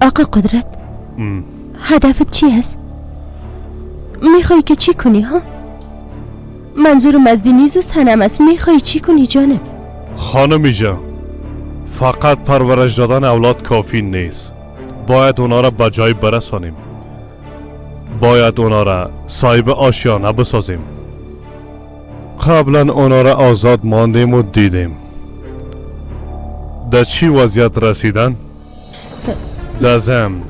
S6: آقا قدرت هدفت چی هست؟ میخوای که چی کنی ها؟ منظورم از دینیز و سنم است. میخوای چی کنی جانم؟
S1: خانمی جان فقط پرورش دادن اولاد کافی نیست. باید اونا را به جای برسانیم. باید اونا را صاحب آشیانه بسازیم. قبلا اونا را آزاد ماندیم و دیدیم. در چی وضعیت رسیدن؟ در ضمن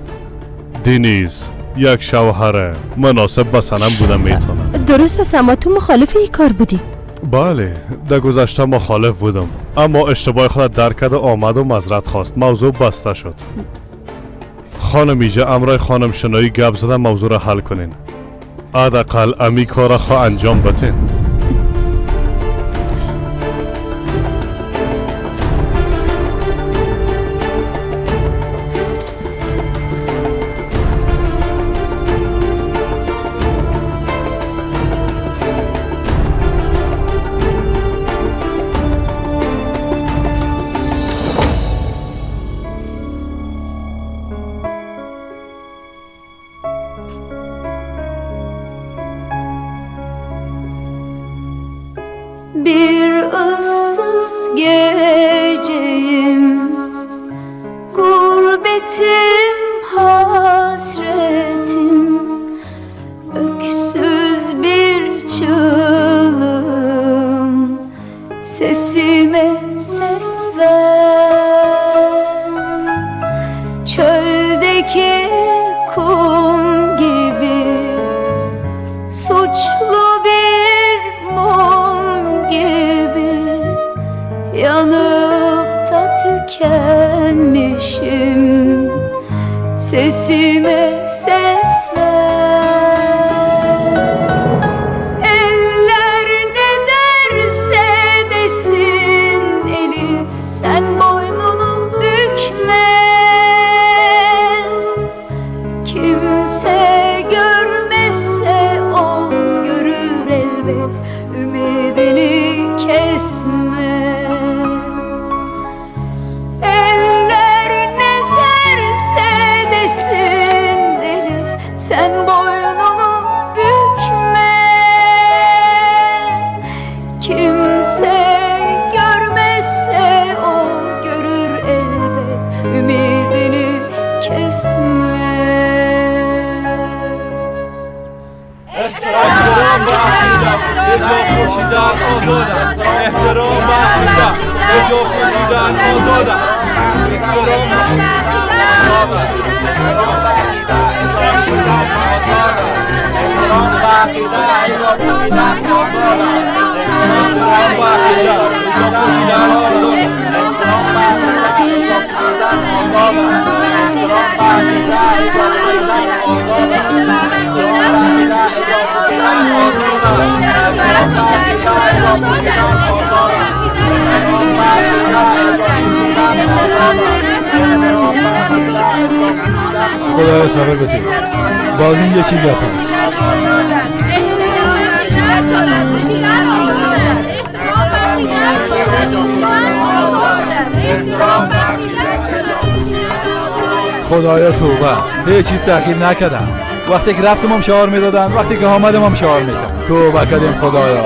S1: دینیز یک شوهر مناسب به سنم بوده میتونه.
S6: درست است اما تو مخالف این کار بودی.
S1: بله در گذشته مخالف بودم اما اشتباه خود درک کرد و آمد و معذرت خواست. موضوع بسته شد. خانم ایجا امرای خانم شنایی گپ زدن موضوع را حل کنین. حداقل امی کار خواه انجام بتین.
S12: Bir ıssız geceyim, gurbetim, hasretim, öksüz bir çığlığım, sesime ses ver. Çöldeki kum gibi suçlu bir mum gibi yanıp da tükenmişim. Sesime ses ver. Eller ne derse desin Elif, sen boynunu bükme. Kimse görmezse o görür elbet, ümidini kesme. Eller ne derse desin Elif, sen boynunu bükme. Kimse görmezse o görür elbet, ümidini kesme.
S11: احترام به عقیده به جا پوشیدن آزادم. احترام به عقیده به جا پوشیدن آزادم. احترام به عقیده آزادم. احترام به عقیده احترام به عقیده به جا پوشیدن آزادم. احترام به عقیده به جا پوشیدن آزادم. احترام به عقیده به جا پوشیدن آزادم.
S7: خدایا صبر بده. باز این یکی گپ است. خدایا توبه، هیچ چیز تأخیر نکردم. وقتی که رفتم هم شعار میدادن، وقتی که آمدم هم شعار میدادن. توبه کردیم خدایا.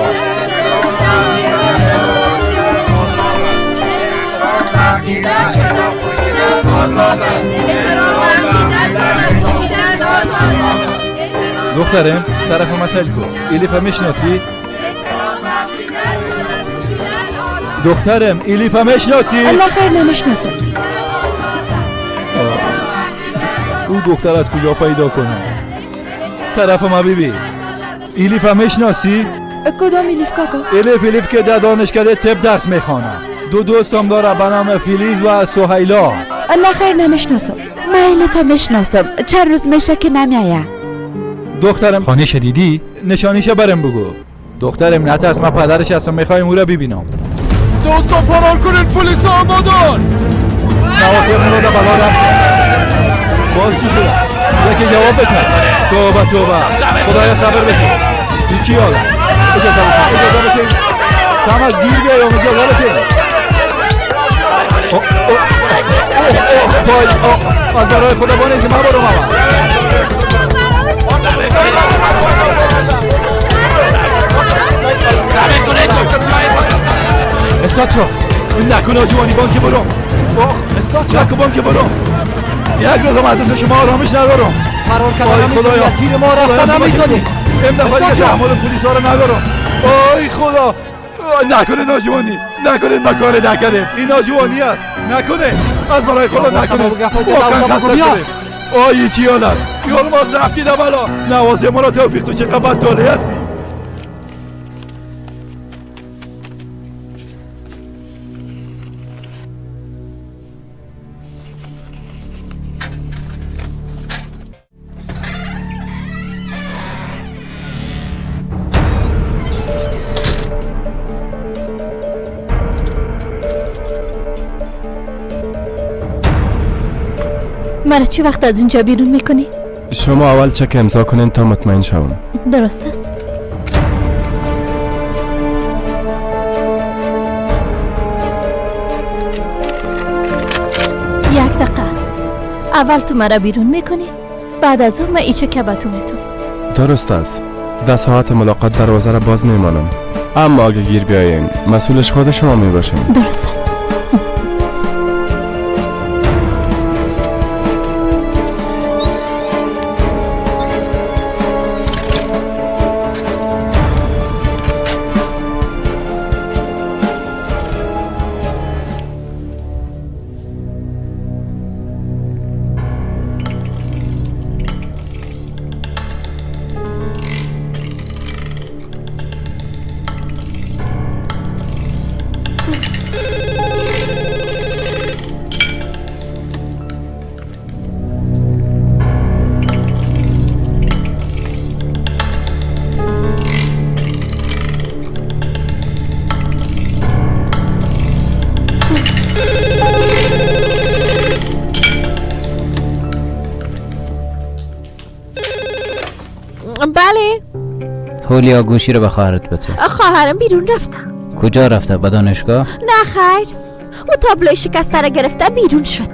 S7: دخترم طرف مسئله کو ایلیفا میشناسی؟ دخترم ایلیفا میشناسی؟
S5: الله خیر نمیشناسم.
S7: او دختر از کجا پیدا کنم؟ طرف ما بیبی ایلیفا میشناسی؟
S5: کدام ایلیف کاکا؟
S7: ایلیف که در دانشکده طب درس میخوانه. دو دوستم داره به نام فیلیز و سهیلا.
S5: الله خیر نمیشناسم.
S3: من ایلیفا میشناسم. چند روز میشه که نمیایم.
S7: دخترم خانه شدیدی؟ نشانیشه برم بگو. دخترم نترس، من پدرش هستم، میخوایم او را ببینم.
S11: دوستا فرار کنین، پلیس آمادن.
S7: نواسه مولودا بلا رفت. باز چی شده؟ یکی جواب بکن. توبه خدایا صبر بکن. این چی حالا؟ اجازه بکن. سمت گیر بیایم، اجازه بکن. از برای خدا بانید که من برم اما. استاد شو نکن آجوانی بانک برم. نکن بانک برم. یک روز مدرسه شما آرامش ندارم.
S10: فرار کردن میتونی، گیر ما رفتن نمیتونی.
S7: امدفعی که احمال پولیس ها رو ندارم. آی خدا نکنه ناجوانی، نکنه مکاره نکنه. این ناجوانی است، نکنه از برای خدا نکنه. واقعا خسته شده. آی چی حالت یار باز رفتید اولا. نوازه ما را توفیق تو چقدر بدتاله هستی.
S6: مرا چی وقت از اینجا بیرون میکنی؟
S1: شما اول چک امضا کنین تا مطمئن شوم.
S6: درست است. یک دقیقه. اول تو مرا بیرون میکنی، بعد از اون من ایچه که به تو میتون.
S1: درست است. 10 ساعت ملاقات دروازه را باز میمانم. اما اگه گیر بیاین مسئولش خود شما میباشین.
S6: درست است.
S3: بله.
S2: هولیا گوشی رو به خواهرت بده.
S3: خواهرم بیرون رفتم.
S2: کجا رفته؟ به دانشگاه؟
S3: نه خیر، او تابلوی شکسته را گرفته بیرون شد.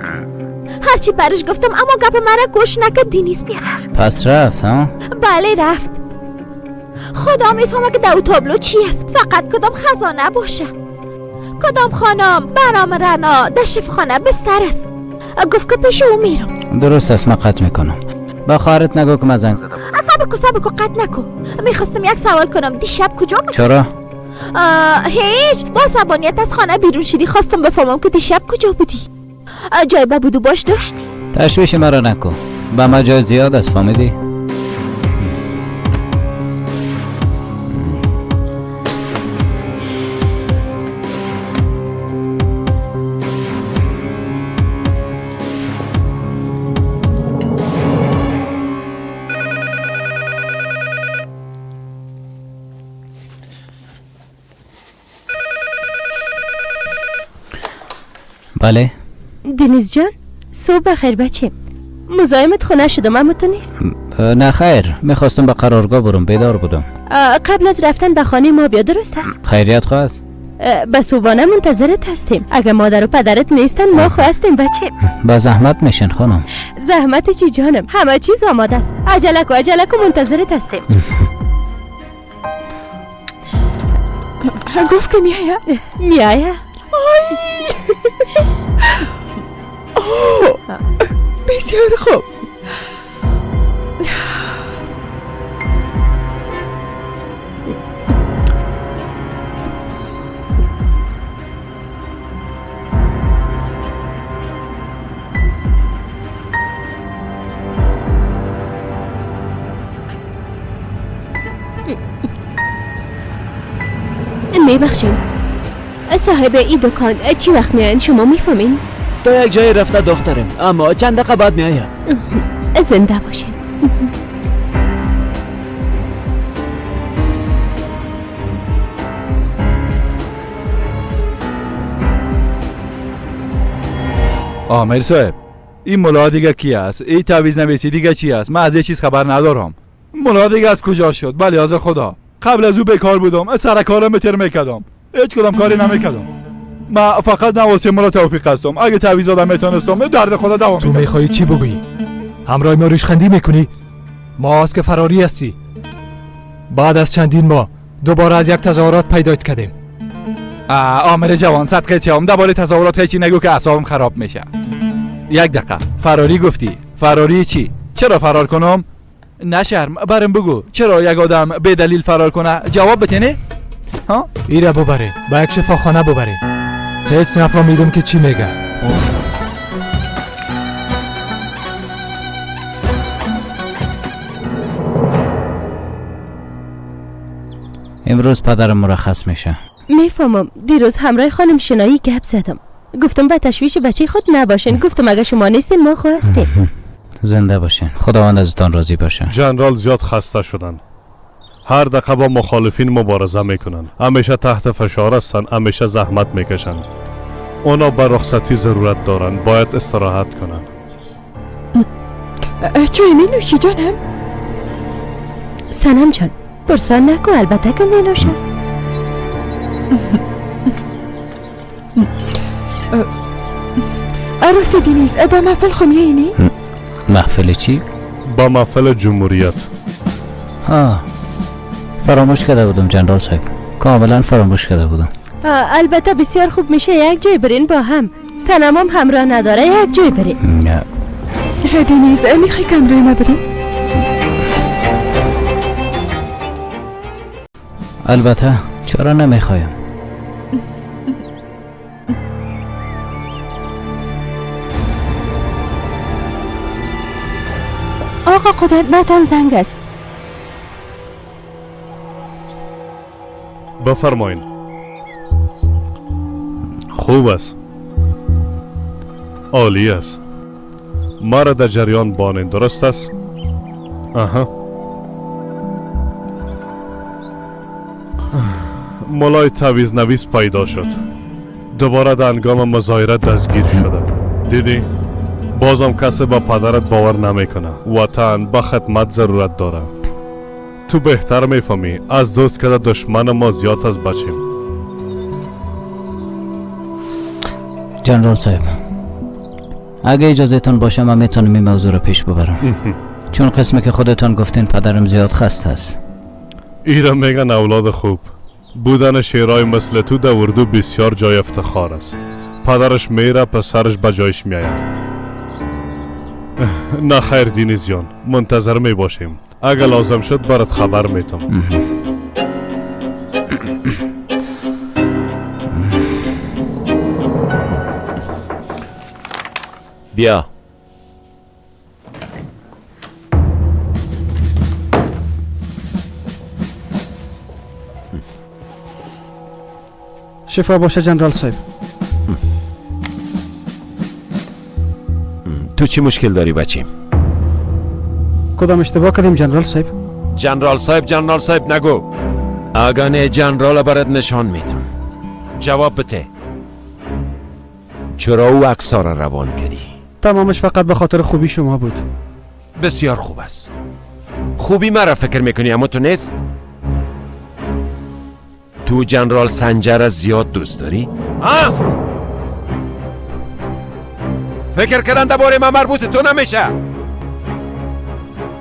S3: هرچی برش گفتم اما گپ مرا گوش نکرد. دینیس بیادر.
S2: پس رفت ها؟
S3: بله رفت. خدا میفهمه که در او تابلو چی است. فقط کدام خزانه باشه، کدام خانم برام رنا در شفاخانه بستر است. گفت که پیش او میرم.
S2: درست است، من قطع میکنم. با خواهرت نگو که من زنگ زدم.
S3: صبر کن قطع نکن. میخواستم یک سوال کنم. دیشب کجا بود؟
S2: چرا؟
S3: هیچ، با عصبانیت از خانه بیرون شدی. خواستم بفهمم که دیشب کجا بودی. جای ببودو باش داشتی؟
S2: تشویش مرا نکن، با ما جای زیاد است، فهمیدی؟ بله.
S13: دنیز جان صبح بخیر بچه. مزاحمت خونه شدم اما تو نیست.
S2: نه خیر، میخواستم به قرارگاه برم، بیدار بودم.
S13: قبل از رفتن به خانه ما بیا، درست هست؟
S2: خیریت خواست؟
S13: به صبحانه منتظرت هستیم. اگه مادر و پدرت نیستن ما خواستیم بچه.
S2: با زحمت میشین خانم.
S13: زحمت چی جانم، همه چیز آماده است. عجله کو منتظرت هستیم.
S5: گفت که
S13: میایه.
S5: بسیار خوب.
S6: میبخشین صاحب این دکان چی وقت میاین شما میفهمین؟
S14: تو یک جایی رفته دخترم، اما چند دقیقه بعد میایم.
S6: زنده باشین.
S7: آمیر صاحب، این ملا دیگه کی است؟ این تعویض نویسی دیگه چی است؟ من از یه چیز خبر ندارم. ملا دیگه از کجا شد؟ بله از خدا. قبل از او بیکار بودم، سر کارم تر میکردم، هیچ کدام کاری نمیکردم. من فقط نواسه ملا توفیق هستم. اگه تعویض دادم میتونستم درد خدا دوام
S15: تو میخوای چی بگویی؟ همراه ما ریشخندی میکنی؟ ما از که فراری هستی. بعد از چندین ماه دوباره از یک تظاهرات پیدایت کردیم.
S7: آمر جوان صدقه چم درباره تظاهرات هیچی نگو که اعصابم خراب میشه. یک دقیقه، فراری گفتی؟ فراری چی؟ چرا فرار کنم؟ نشرم برم بگو چرا یک آدم به دلیل فرار کنه؟ جواب بتینه؟ ها؟
S15: ایره ببره، با یک شفاخانه ببره. هیچ نفهمیدم که چی میگه.
S2: امروز پدرم مرخص میشه.
S13: میفهمم. دیروز همراه خانم شنایی گپ زدم، گفتم به تشویش بچه خود نباشین. گفتم اگه شما نیستین ما خواستیم.
S2: زنده باشین، خداوند ازتان راضی باشه.
S1: جنرال زیاد خسته شدن، هر دقیقه با مخالفین مبارزه میکنن، همیشه تحت فشار هستن، همیشه زحمت میکشن. اونا به رخصتی ضرورت دارن، باید استراحت کنن.
S5: چای می نوشی جانم؟
S13: سنم جان پرسان نکو، البته که می نوشم.
S5: راستی دنیز با محفل خمیه اینی؟
S2: محفل چی؟
S1: با محفل جمهوریت.
S2: فراموش کرده بودم جنرال صاحب، کاملا فراموش کرده بودم.
S13: البته بسیار خوب میشه یک جای برین با هم. سنمم همراه نداره، یک جای برین.
S2: نه
S5: دنیز میخوای کمروی ما بریم؟
S2: البته، چرا نمیخوایم؟
S6: آقا قدرت ناتم زنگ است.
S1: بفرمایین. خوب است، عالی است. ما را در جریان بانین، درست است؟ ملای تعویض نویس پیدا شد، دوباره در هنگام مظاهره دستگیر شده. دیدی؟ بازم کسی با پدرت باور نمیکنه. وطن به خدمت ضرورت داره. تو بهتر میفهمی از دوست که دشمن ما زیاد از بچیم.
S2: جنرال صاحب، اگه اجازهتون باشه من میتونم این موضوع رو پیش ببرم. چون قسمی که خودتون گفتین پدرم زیاد خسته است.
S1: ایره میگن اولاد خوب. بودن شیرای مثل تو در اردو بسیار جای افتخار است. پدرش میره پسرش به جایش میاید. نه خیر دینیز جان، منتظر می باشیم. اگه لازم شد برات خبر میتم.
S16: بیا.
S17: شفا باشه جنرال صاحب.
S16: تو چی مشکل داری بچیم؟
S17: کدام اشتباه کردیم جنرال صاحب؟
S16: جنرال صاحب نگو. اگه نه جنرال برات نشان میتون. جواب بده. چرا او عکس‌ها را روان کردی؟
S17: تمامش فقط به خاطر خوبی شما بود.
S16: بسیار خوب است. خوبی مرا فکر میکنی اما تو نیست؟ تو جنرال سنجر را زیاد دوست داری؟ ها؟ فکر کردن درباره من مربوط تو نمیشه.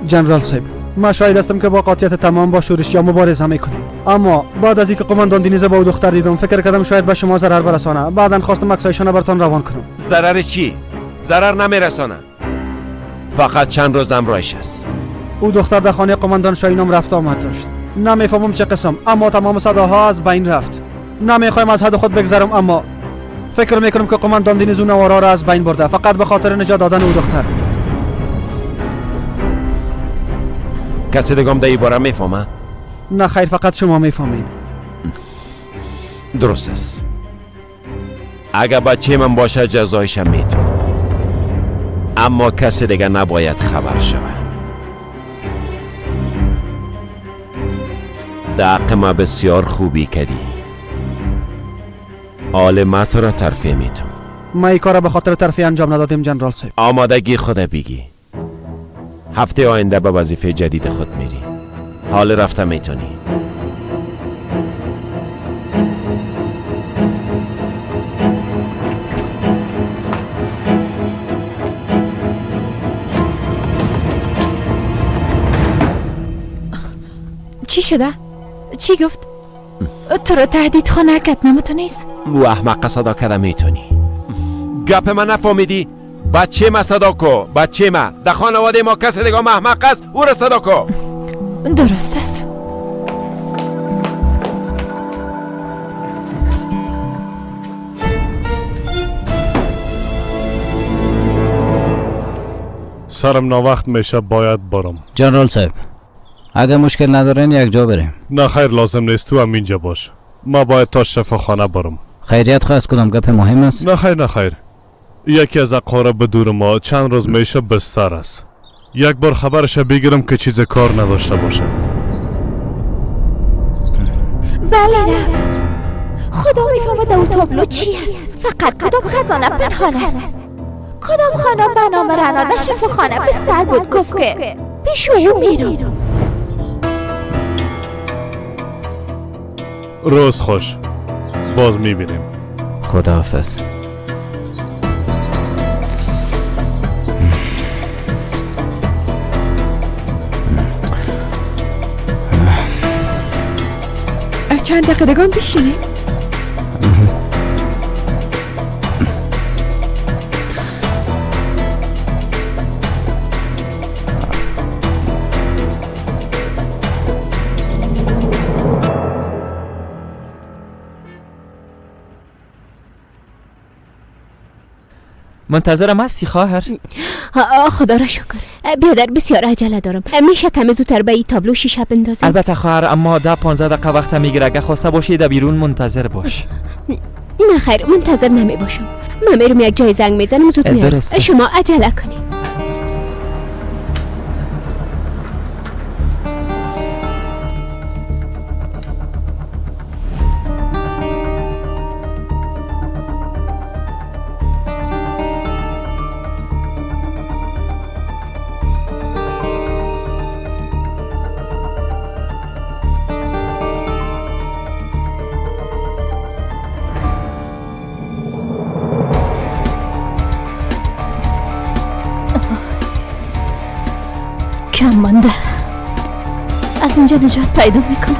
S17: جنرال صاحب، من شاید هستم که با قاطعیت تمام با شورشیا مبارزه میکنیم، اما بعد از اینکه قماندان دینیزه با او دختر دیدم فکر کردم شاید به شما ضرر برسانه. بعداً خواستم عکسایشان براتون روان کنم.
S16: ضرر چی؟ ضرر نمیرسانه. فقط چند روز امرایش است.
S17: او دختر در خانه قماندان شاهینم رفت آمد داشت. نمیفهمم چه قسم، اما تمام صداها از بین رفت. نمیخوایم از حد خود بگذرم، اما فکر میکنم که قماندان دینیز و نوارا را از بین برده فقط به خاطر نجات دادن او دختر.
S16: کسی دیگه هم در این باره میفهمه؟
S17: نه خیر، فقط شما میفهمین.
S16: درست است. اگر بچه من باشه جزایشم میتون، اما کسی دیگه نباید خبر شود. در حق ما بسیار خوبی کردی. حال ما تو را ترفیع میتون.
S17: ما این کار به خاطر ترفیع انجام ندادیم جنرال صاحب.
S16: آمادگی خود بگی. هفته آینده به وظیفه جدید خود میری. حال رفته میتونی.
S3: چی شده؟ چی گفت؟ تو رو تهدید خانه کرد نموتو نیست؟
S16: او احمق صدا کده میتونی. گپ من نفهمیدی؟ بچه ما صدا کو. بچه ما در خانواده ما کسی دیگه احمق است، او را صدا کو.
S3: درست است.
S1: سرم ناوقت میشه، باید برم.
S2: جنرال صاحب، اگه مشکل ندارین یک جا بریم.
S1: نه خیر، لازم نیست، تو هم اینجا باش. ما باید تا شفاخانه برم.
S2: خیریت خواست کدام گپ مهم است؟
S1: نه خیر، نه خیر. یکی از اقارب دور ما چند روز میشه بستر است. یک بار خبرش بگیرم که چیز کار نداشته باشه.
S12: بله رفت. خدا میفهمه در اون تابلو چی است. فقط کدام خزانه پنهان است. کدام خانم به نام رنا در شفاخانه بستر بود، گفت که پیش او میرم.
S1: روز خوش، باز میبینیم.
S2: خداحافظ.
S5: چند دقیقه بشینیم؟
S10: منتظرم هستی خواهر؟
S6: خدا را شکر. بیادر بسیار عجله دارم. میشه کمی زودتر به این تابلو شیشه بندازیم؟
S10: البته خواهر، اما 10-15 دقیقه وقت میگیره. اگه خواسته باشی در بیرون منتظر باش.
S6: نه خیر، منتظر نمی باشم. من میرم یک جای زنگ میزنم، زود میام. شما عجله کنید. کم مانده. از اینجا نجات پیدا میکنم.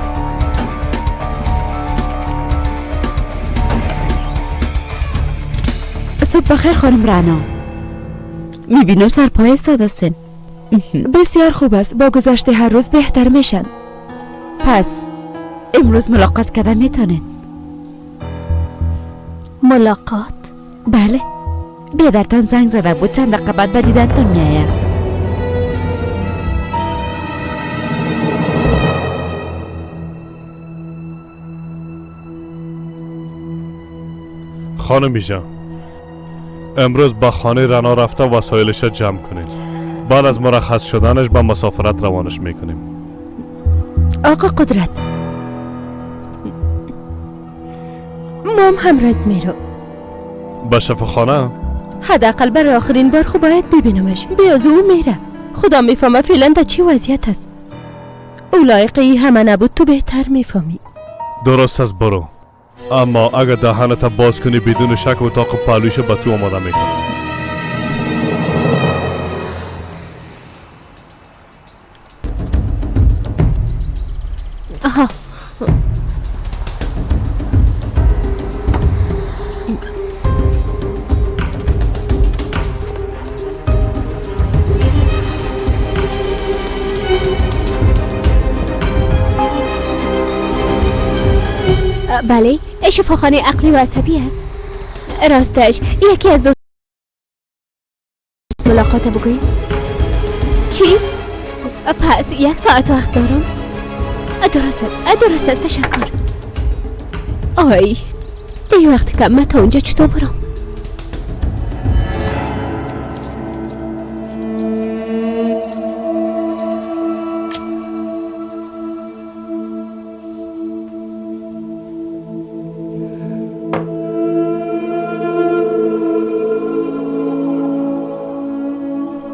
S13: صبح بخیر خانم رنا. میبینم سرپای ایستاده هستین.
S5: بسیار خوب است. با گذشته هر روز بهتر میشن.
S13: پس امروز ملاقات کردن میتونین؟
S6: ملاقات؟
S13: بله. بیادرتان زنگ زده بود، چند دقیقه بعد به دیدنتون میایم.
S1: خانمی جان، امروز به خانه رنا رفته وسایلش جمع کنین. بعد از مرخص شدنش به مسافرت روانش میکنیم.
S13: آقا قدرت، مام همراهت میرو.
S1: به شفاخانه؟
S13: حداقل برای آخرین بار خب باید ببینمش. بیاز او میره. خدا میفهمه فعلا در چی وضعیت است. او لایقی همه نبود، تو بهتر میفهمی.
S1: درست است، برو. اما اگر دهانت باز کنی بدون شک اتاق پهلویش به تو آماده میکنم.
S6: آها. بله، شفاخانه عقلی و عصبی است. راستش یکی از دو ملاقات بگوییم. چی؟ پس 1 ساعت وقت دارم. درست است تشکر. آی دی وقت کم من تا اونجا چطور برم؟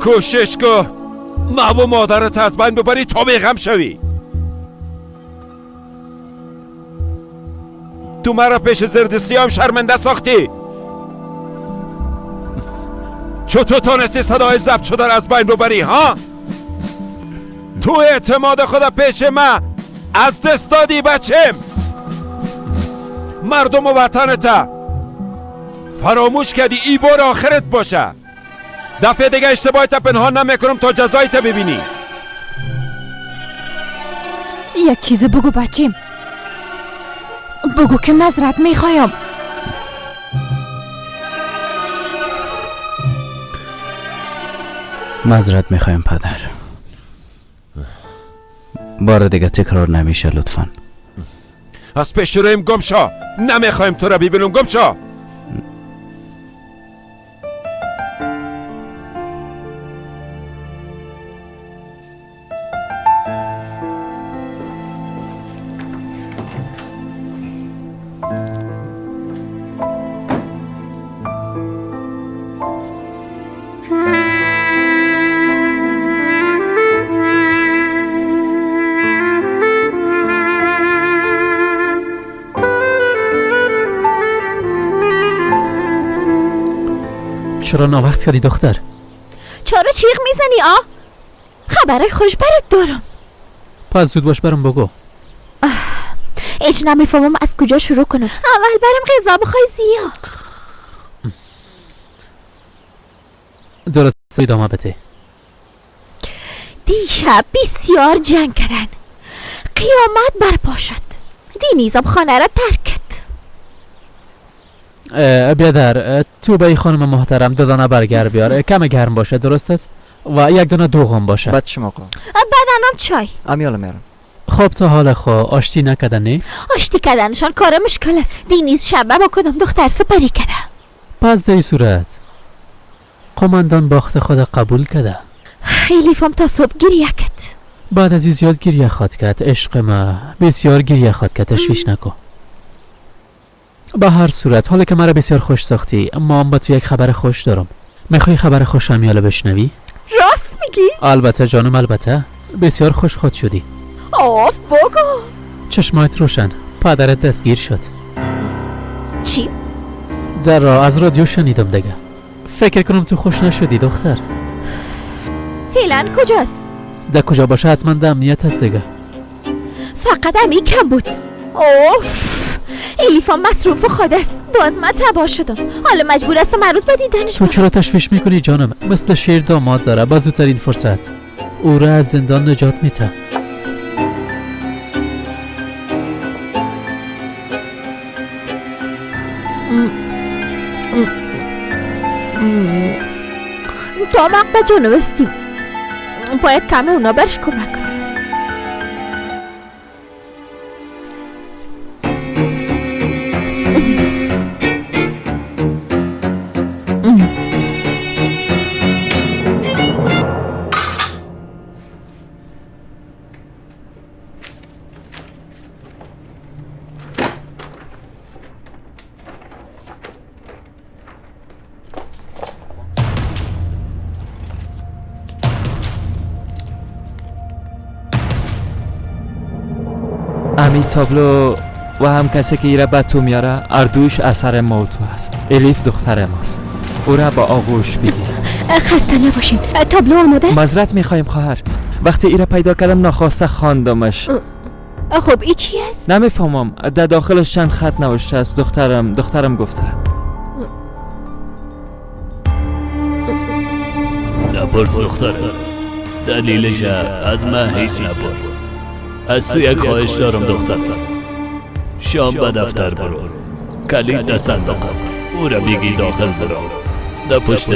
S16: کوشش کن ما و مادرت از بین ببری تا بیغم شوی. تو مرا پیش زرد سیام شرمنده ساختی. چطور تانستی صدای ضبط شده از بین ببری ها؟ تو اعتماد خود پیش من از دست دادی بچم. مردم و وطنت فراموش کردی. ای بار آخرت باشه. دفعه دیگه اشتباهت پنهان نمیکنم تا جزایت ببینی.
S3: یک چیز بگو بچم. بگو که معذرت میخوایم.
S2: معذرت میخوایم پدر. بار دیگه تکرار نمیشه لطفاً.
S16: از پیش رویم گم شو. نمیخوایم تو را ببینم. گم شو.
S9: چرا ناوقت کردی دختر؟
S12: چرا چیغ میزنی خبر خوش برات دارم.
S9: پس زود باش برام بگو.
S12: هیچ نمیفهمم از کجا شروع کنم. اول برم غذا بخوای زیا.
S9: درست ادامه بده.
S12: دیشب بسیار جنگ کردن. قیامت برپا شد. دینیزم خانه را ترک کرد.
S9: بیادر تو به خانم محترم 2 دانه برگر بیار. کم گرم باشه. درست است؟ و 1 دانه دوغم باشه.
S17: بعد چی موقع؟
S12: بدنم چای.
S17: امیالا میرم.
S9: خب تا حال خو آشتی نکردن نه؟
S12: آشتی کردنشان کار مشکل است. دینیز شبه با کدام دختر سپری کرده.
S9: پس در این صورت قماندان باخت خود قبول کرده.
S12: خیلیفم تا صبح گریه کرد.
S9: بعد از این زیاد گریه خواد کرد. عشق ما بسیار گریه خواد کرد. تشویش نکن. به هر صورت حالا که مرا بسیار خوش ساختی، اما با تو یک خبر خوش دارم. میخوای خبر خوش امیالا بشنوی؟
S12: راست میگی؟
S9: البته جانم، البته. بسیار خوش خود شدی.
S12: آف بگو.
S9: چشمایت روشن. پدرت دستگیر شد.
S12: چی؟
S9: در راه از رادیو شنیدم دیگه. فکر کنم تو خوش نشدی دختر.
S12: فعلا کجاست؟
S9: در کجا باشه حتما در امنیت هست دیگه.
S12: فقط امی کم بود. اوف ایلیفا مصروف خود است. باز من تباه شدم. حالا مجبور هستم هر روز با دیدنش.
S9: تو چرا تشویش میکنی جانم؟ مثل شیر داماد داره. با زودترین فرصت او را از زندان نجات میده.
S12: تا مقبه جانو بستیم. باید کم اونا برش کمک کنم.
S10: امی تابلو و هم کسی که ایره به تو میاره اردوش اثر موتو است. الیف دختر ماست، او را با آغوش بگیر.
S6: خسته نباشین، تابلو آماده است؟
S10: معذرت میخوایم خواهر، وقتی ایره پیدا کردم ناخواسته خواندمش.
S6: خب این چی است؟
S10: نمیفهمم، در داخلش چند خط نوشته است. دخترم گفته.
S8: نپرس دخترم، دلیلش از من هیچ نپرس. از تو یک خواهش دارم دخترم، شام به دفتر برو، کلید در صندوق او را بگی داخل برو. در پشت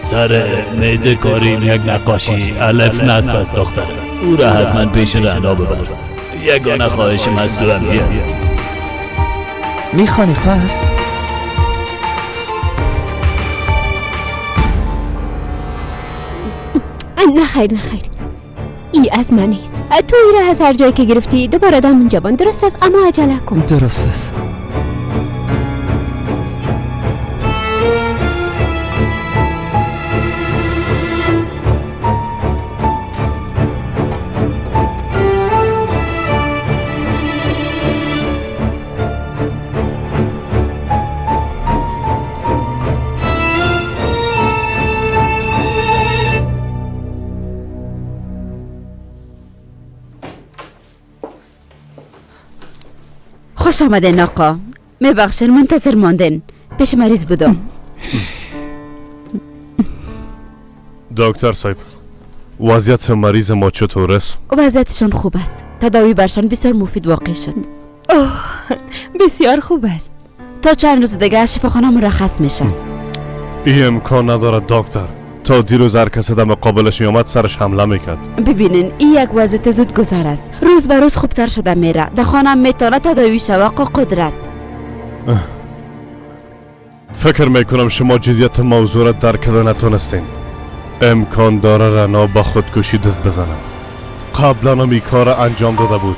S8: سر میز کاریم یک نقاشی الف نصب است دخترم، او را حتما پیش رعنا ببر. یگانه خواهشم از تو هم است.
S10: میخوانی خواهر؟
S6: نه خیر ای از من نیست. تو ای را از هر جایی که گرفتی دوباره دم اینجا بان. درست است اما عجله کن.
S10: درست است.
S12: خوش آمدین آقا. میبخشین منتظر ماندین، پیش مریض بودم.
S1: دکتر صاحب، وضعیت مریض ما چطور است؟
S12: وضعیتشان خوب است، تداوی برشان بسیار مفید واقع شد.
S13: اوه بسیار خوب است.
S12: تا چند روز دیگه شفاخانه مرخص میشن.
S1: این امکان ندارد دکتر. تا دیروز هر کسی در مقابلش میامد سرش حمله میکرد.
S12: ببینین این یک وضعیت زود گذر است، روز به روز خوبتر شده میره. در خانه میتونه تداوی شود قدرت.
S1: فکر میکنم شما جدیت موضوع را درک کرده نتونستین. امکان داره رنا با خودکشی دست بزنه. قبلا هم این کار انجام داده بود،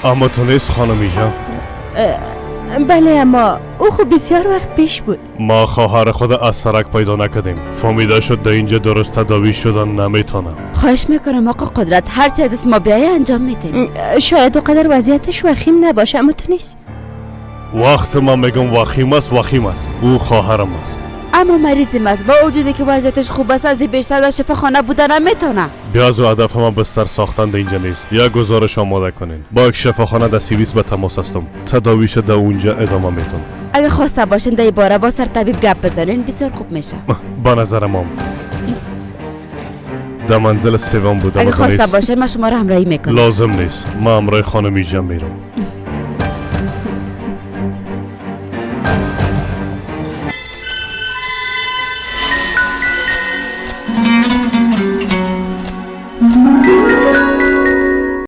S1: اما تو نیست خانمی جان.
S13: بله اما او خب بسیار وقت پیش بود.
S1: ما خواهر خود از سرک پیدا نکردیم. فهمیده شد در اینجا درست تداوی شدن نمیتونه.
S12: خواهش میکنم آقا قدرت، هر چی از ما بیایه انجام میدیم.
S13: شاید اونقدر وضعیتش وخیم نباشه اما تو نیست.
S1: وقت ما میگم وخیم است. او خواهرم است.
S12: اما مریضیم است، با وجودی که وضعیتش خوب است از این بیشتر در شفاخانه بودن نمیتونه.
S1: بیاز و هدف ما بستر ساختن در اینجا نیست. یک گزارش آماده کنین. با یک شفاخانه در سیویس به تماس هستم. تداویش در اونجا ادامه میتون.
S12: اگه خواسته باشین در این باره با سر طبیب گپ بزنین بسیار خوب میشه.
S1: با نظر ما در منزل سوم بودم.
S12: اگه خواسته باشین ما شما رو همراهی میکنم.
S1: لازم نیست، ما همراه خانمی جان میرم.